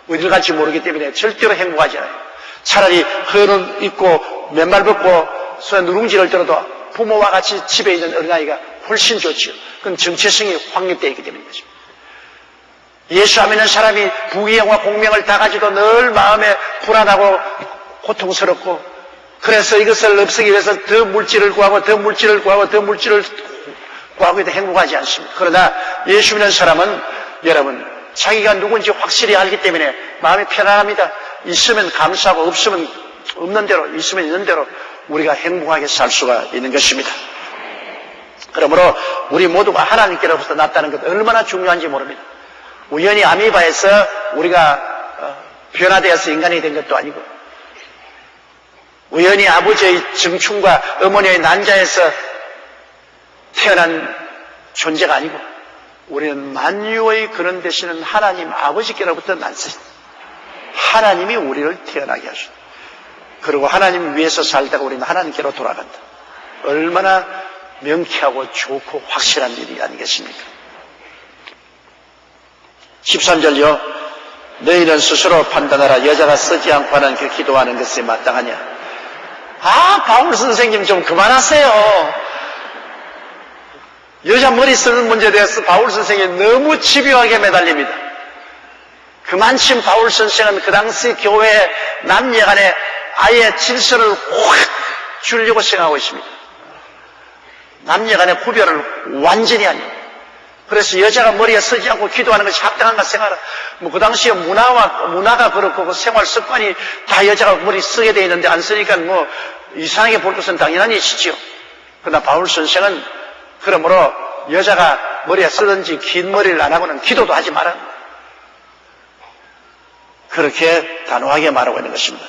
S1: 어디를 갈지 모르기 때문에 절대로 행복하지 않아요. 차라리 헌옷 입고 맨발 벗고 손에 누룽지를 들어도 부모와 같이 집에 있는 어린아이가 훨씬 좋지요. 그건 정체성이 확립되어 있기 때문이죠. 예수 안 믿는 사람이 부귀영화 공명을 다 가지고 늘 마음에 불안하고 고통스럽고 그래서 이것을 없애기 위해서 더 물질을 구하고 더 물질을 구하고 더 물질을 구하고 해도 행복하지 않습니다. 그러나 예수 믿는 사람은 여러분 자기가 누군지 확실히 알기 때문에 마음이 편안합니다. 있으면 감사하고 없으면 없는 대로 있으면 있는 대로 우리가 행복하게 살 수가 있는 것입니다. 그러므로 우리 모두가 하나님께로부터 났다는 것 얼마나 중요한지 모릅니다. 우연히 아미바에서 우리가 변화되어서 인간이 된 것도 아니고 우연히 아버지의 증충과 어머니의 난자에서 태어난 존재가 아니고 우리는 만유의 근원 되시는 하나님 아버지께로부터 났습니다. 하나님이 우리를 태어나게 하셨다. 그리고 하나님 위해서 살다가 우리는 하나님께로 돌아간다. 얼마나 명쾌하고 좋고 확실한 일이 아니겠습니까? 13절요. 너희는 스스로 판단하라. 여자가 쓰지 않고 하는 그 기도하는 것이 마땅하냐. 아, 바울 선생님 좀 그만하세요. 여자 머리 쓰는 문제에 대해서 바울 선생님이 너무 집요하게 매달립니다. 그만큼 바울 선생은 그 당시 교회 남녀 간에 아예 질서를 확 주려고 생각하고 있습니다. 남녀 간의 구별을 완전히 하니. 그래서 여자가 머리에 쓰지 않고 기도하는 것이 합당한가 생각하라. 그 당시에 문화가 그렇고 그 생활 습관이 다 여자가 머리 쓰게 돼 있는데 안 쓰니까 이상하게 볼 것은 당연한 일이지요. 그러나 바울 선생은 그러므로 여자가 머리에 쓰든지 긴 머리를 안 하고는 기도도 하지 마라. 그렇게 단호하게 말하고 있는 것입니다.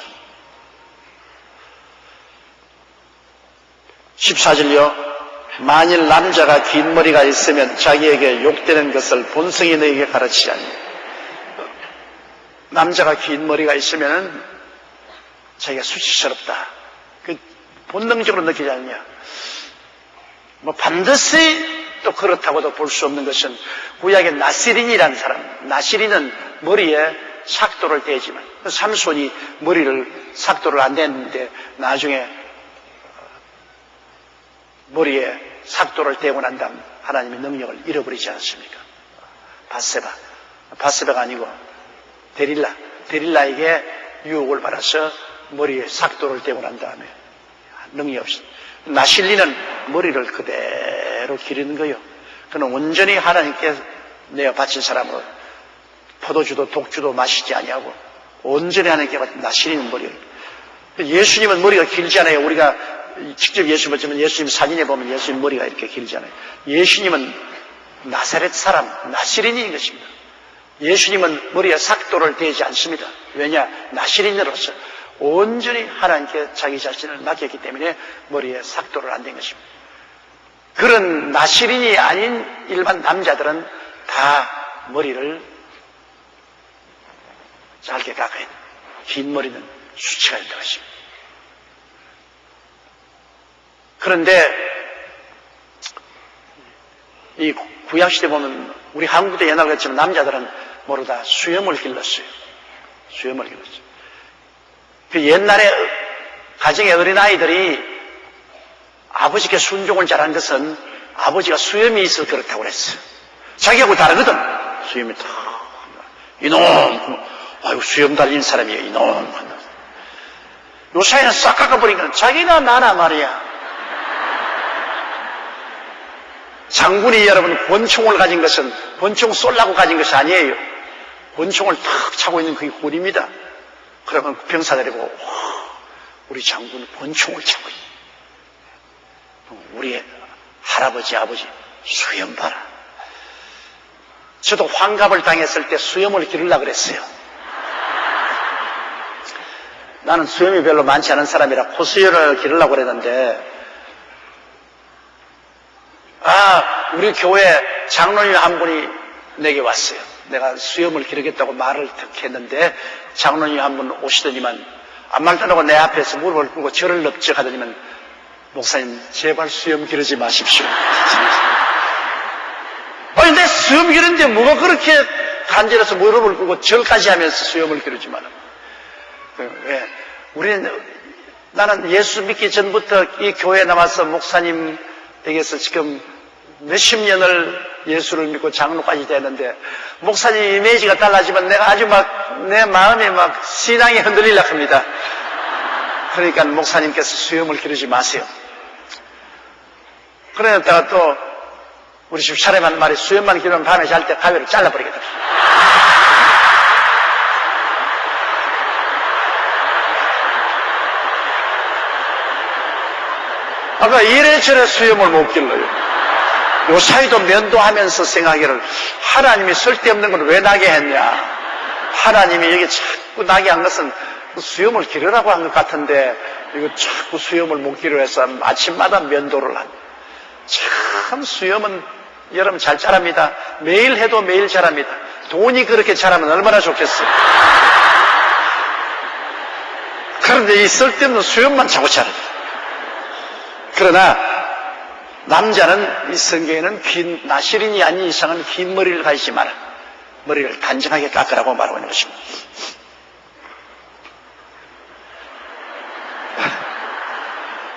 S1: 14절요. 만일 남자가 긴 머리가 있으면 자기에게 욕되는 것을 본성이 너에게 가르치지 않냐. 남자가 긴 머리가 있으면 자기가 수치스럽다. 그 본능적으로 느끼지 않냐. 반드시 또 그렇다고도 볼 수 없는 것은 구약의 나시린이라는 사람. 나시린은 머리에 삭도를 대지만 삼손이 머리를 삭도를 안 댔는데 나중에 머리에 삭도를 대고 난 다음 하나님의 능력을 잃어버리지 않습니까? 바세바가 아니고 데릴라에게 유혹을 받아서 머리에 삭도를 대고 난 다음에 능력이 없습니다. 나실리는 머리를 그대로 기르는 거예요. 그는 온전히 하나님께 내어 바친 사람으로 포도주도 독주도 마시지 아니하고 온전히 하나님께 바친 나실리는 머리를. 예수님은 머리가 길지 않아요. 우리가 직접 예수 보지만 예수님 사진에 보면 예수님 머리가 이렇게 길잖아요. 예수님은 나사렛 사람, 나시린인 것입니다. 예수님은 머리에 삭도를 대지 않습니다. 왜냐? 나시린으로서 온전히 하나님께 자기 자신을 맡겼기 때문에 머리에 삭도를 안 댄 것입니다. 그런 나시린이 아닌 일반 남자들은 다 머리를 짧게 깎아야 돼요. 긴 머리는 수치가 있는 것입니다. 그런데 이 구약시대 보면 우리 한국도 옛날 같지만 남자들은 모두 다 수염을 길렀어요. 수염을 길렀어요. 그 옛날에 가정의 어린아이들이 아버지께 순종을 잘한 것은 아버지가 수염이 있어 그렇다고 그랬어요. 자기하고 다르거든. 수염이 다 이놈 아이고 수염 달린 사람이에요. 이놈 요사이는 싹 깎아버리니까 자기나 나나 말이야. 장군이 여러분 권총을 가진 것은 권총 쏠라고 가진 것이 아니에요. 권총을 탁 차고 있는 그게 곤입니다. 그러면 병사들이 보고 우리 장군은 권총을 차고 있네. 우리 할아버지 아버지 수염 봐라. 저도 환갑을 당했을 때 수염을 기르려고 그랬어요. 나는 수염이 별로 많지 않은 사람이라 코수염을 기르려고 그랬는데 우리 교회 장로님 한 분이 내게 왔어요. 내가 수염을 기르겠다고 말을 했는데 장로님 한 분 오시더니만 아무 말도 안 하고 내 앞에서 무릎을 꿇고 저를 넓적하더니만 목사님 제발 수염 기르지 마십시오. 아니 내 수염 기르는데 뭐가 그렇게 간절해서 무릎을 꿇고 절까지 하면서 수염을 기르지 마라. 왜? 나는 예수 믿기 전부터 이 교회에 나와서 목사님 댁에서 지금 몇십 년을 예수를 믿고 장로까지 되는데 목사님 이미지가 달라지면 내가 아주 내 마음이 신앙이 흔들리려고 합니다. 그러니까 목사님께서 수염을 기르지 마세요. 그러다가 또 우리 집 사람 한 말이 수염만 기르면 밤에 잘 때 가위로 잘라버리겠다. 아까 이래저래 수염을 못 길러요. 요 사이도 면도하면서 생각하기를 하나님이 쓸데없는 걸 왜 나게 했냐. 하나님이 여기 자꾸 나게 한 것은 수염을 기르라고 한 것 같은데 이거 자꾸 수염을 못 기르려 해서 아침마다 면도를 한. 참 수염은 여러분 잘 자랍니다. 매일 해도 매일 자랍니다. 돈이 그렇게 자라면 얼마나 좋겠어요. 그런데 이 쓸데없는 수염만 자꾸 자라요. 그러나 남자는 이 성경에는 나시린이 아닌 이상은 긴 머리를 가지지 마라. 머리를 단정하게 깎으라고 말하고 있는 것입니다.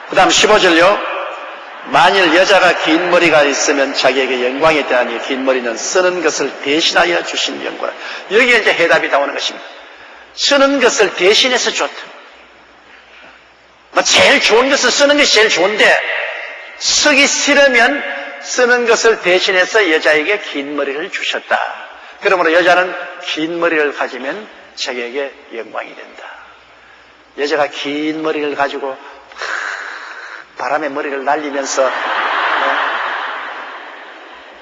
S1: 그 다음 15절요. 만일 여자가 긴 머리가 있으면 자기에게 영광이 되나니 긴 머리는 쓰는 것을 대신하여 주신 영광. 여기에 이제 해답이 나오는 것입니다. 쓰는 것을 대신해서 줬다. 제일 좋은 것을 쓰는 것이 제일 좋은데 쓰기 싫으면 쓰는 것을 대신해서 여자에게 긴 머리를 주셨다. 그러므로 여자는 긴 머리를 가지면 자기에게 영광이 된다. 여자가 긴 머리를 가지고 바람에 머리를 날리면서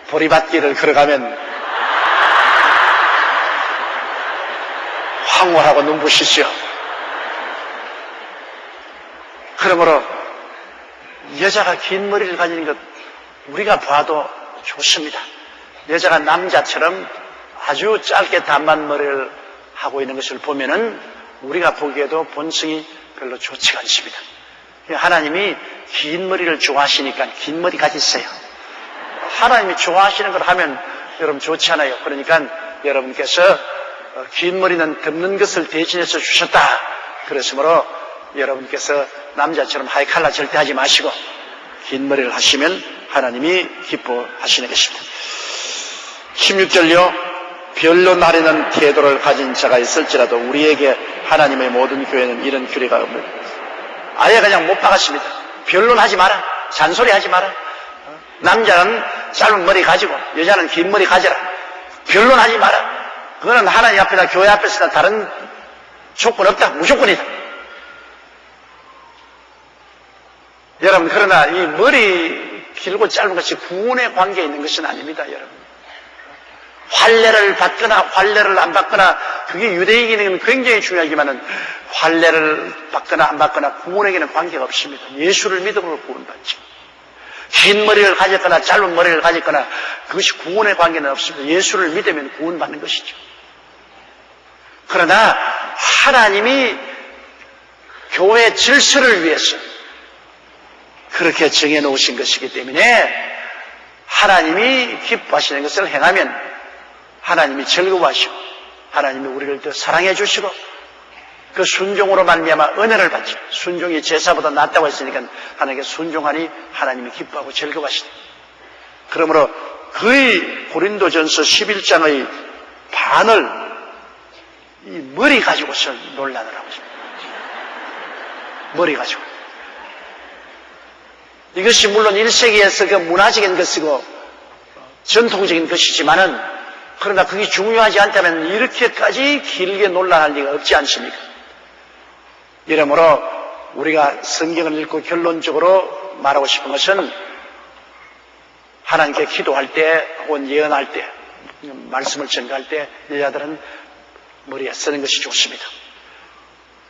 S1: 보리밭길을 걸어가면 황홀하고 눈부시죠. 그러므로 여자가 긴 머리를 가지는 것 우리가 봐도 좋습니다. 여자가 남자처럼 아주 짧게 단만 머리를 하고 있는 것을 보면은 우리가 보기에도 본성이 별로 좋지가 않습니다. 하나님이 긴 머리를 좋아하시니까 긴 머리 가지세요. 하나님이 좋아하시는 걸 하면 여러분 좋지 않아요. 그러니까 여러분께서 긴 머리는 덮는 것을 대신해서 주셨다. 그랬으므로 여러분께서 남자처럼 하이칼라 절대 하지 마시고 긴 머리를 하시면 하나님이 기뻐하시는 것입니다. 16절요. 변론하려는 태도를 가진 자가 있을지라도 우리에게 하나님의 모든 교회는 이런 규례가 없는, 아예 그냥 못 박았습니다. 변론하지 마라. 잔소리하지 마라. 남자는 짧은 머리 가지고 여자는 긴 머리 가져라. 변론하지 마라. 그거는 하나님 앞에나 교회 앞에서나 다른 조건 없다. 무조건이다. 여러분, 그러나 이 머리 길고 짧은 것이 구원의 관계에 있는 것은 아닙니다. 여러분, 환례를 받거나 환례를 안 받거나 그게 유대인에게는 굉장히 중요하지만은 환례를 받거나 안 받거나 구원에게는 관계가 없습니다. 예수를 믿음으로 구원받죠. 긴 머리를 가졌거나 짧은 머리를 가졌거나 그것이 구원의 관계는 없습니다. 예수를 믿으면 구원받는 것이죠. 그러나 하나님이 교회 질서를 위해서 그렇게 정해놓으신 것이기 때문에 하나님이 기뻐하시는 것을 행하면 하나님이 즐거워하시고 하나님이 우리를 더 사랑해 주시고 그 순종으로 말미암아 은혜를 받죠. 순종이 제사보다 낫다고 했으니까 하나님께 순종하니 하나님이 기뻐하고 즐거워하시다. 그러므로 거의 고린도전서 11장의 반을 이 머리 가지고서 논란을 하고 있습니다. 머리 가지고. 이것이 물론 1세기에서 그 문화적인 것이고 전통적인 것이지만은 그러나 그게 중요하지 않다면 이렇게까지 길게 논란할 리가 없지 않습니까? 이러므로 우리가 성경을 읽고 결론적으로 말하고 싶은 것은 하나님께 기도할 때 혹은 예언할 때 말씀을 전가할 때 여자들은 머리에 쓰는 것이 좋습니다.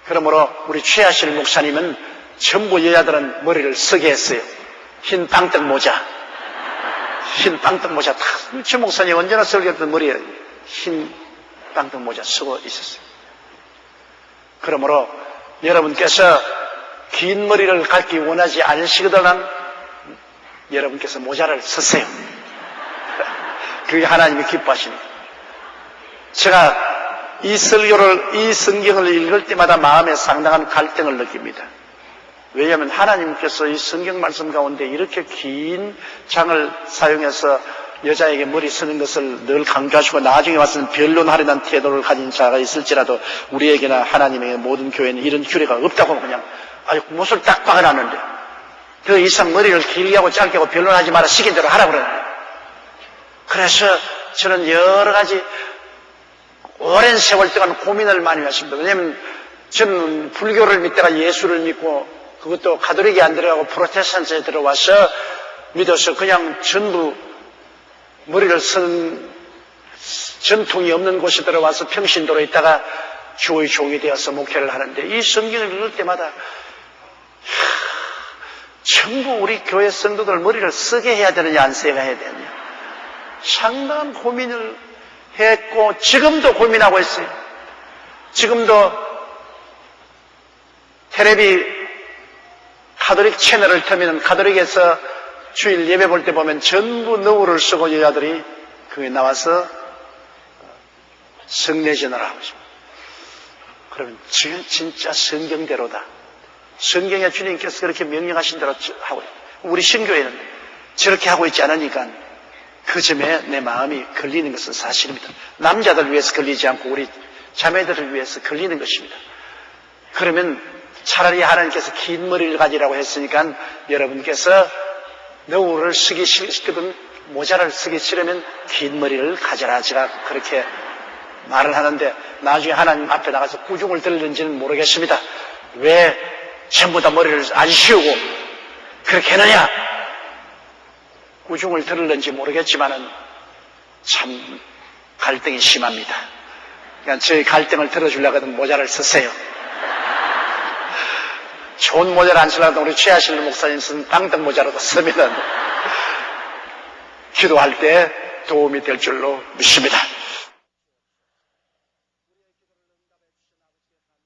S1: 그러므로 우리 최하실 목사님은 전부 여자들은 머리를 쓰게 했어요. 흰 빵떡 모자, 흰 빵떡 모자 다. 최 목사님 언제나 설교했던 머리에 흰 빵떡 모자 쓰고 있었어요. 그러므로 여러분께서 긴 머리를 갖기 원하지 않으시거든 여러분께서 모자를 쓰세요. 그게 하나님이 기뻐하십니다. 제가 이 성경을 읽을 때마다 마음에 상당한 갈등을 느낍니다. 왜냐하면 하나님께서 이 성경 말씀 가운데 이렇게 긴 장을 사용해서 여자에게 머리 쓰는 것을 늘 강조하시고 나중에 와서는 변론하려는 태도를 가진 자가 있을지라도 우리에게나 하나님의 모든 교회는 이런 규례가 없다고 그냥 아주 못을 딱 박아놨는데 더 이상 머리를 길게 하고 짧게 하고 변론하지 마라 시킨 대로 하라고 그러는데 그래서 저는 여러 가지 오랜 세월 동안 고민을 많이 했습니다. 왜냐하면 저는 불교를 믿다가 예수를 믿고 그것도 가톨릭이 안 들어가고 프로테스탄트에 들어와서 믿어서 그냥 전부 머리를 쓴 전통이 없는 곳에 들어와서 평신도로 있다가 주의 종이 되어서 목회를 하는데 이 성경을 읽을 때마다 전부 우리 교회 성도들 머리를 쓰게 해야 되느냐 안 쓰게 해야 되느냐 상당한 고민을 했고 지금도 고민하고 있어요. 지금도 텔레비 가톨릭 채널을 틀면 가톨릭에서 주일 예배 볼 때 보면 전부 너울을 쓰고 여자들이 그게 나와서 성례전을 하고 있습니다. 그러면 지금 진짜 성경대로다. 성경에 주님께서 그렇게 명령하신 대로 하고 있다. 우리 신교회는 저렇게 하고 있지 않으니까 그 점에 내 마음이 걸리는 것은 사실입니다. 남자들 위해서 걸리지 않고 우리 자매들을 위해서 걸리는 것입니다. 그러면 차라리 하나님께서 긴 머리를 가지라고 했으니까 여러분께서 너울을 쓰기 싫거든 모자를 쓰기 싫으면 긴 머리를 가져라. 제가 그렇게 말을 하는데 나중에 하나님 앞에 나가서 꾸중을 들을는지는 모르겠습니다. 왜 전부 다 머리를 안 씌우고 그렇게 했느냐? 꾸중을 들을는지 모르겠지만은 참 갈등이 심합니다. 그러니까 저희 갈등을 들어주려고 하면 모자를 쓰세요. 좋은 모자를 안 쓰려고 우리 최하실 목사님 쓴 땅떡 모자라도 쓰면은 기도할 때 도움이 될 줄로 믿습니다.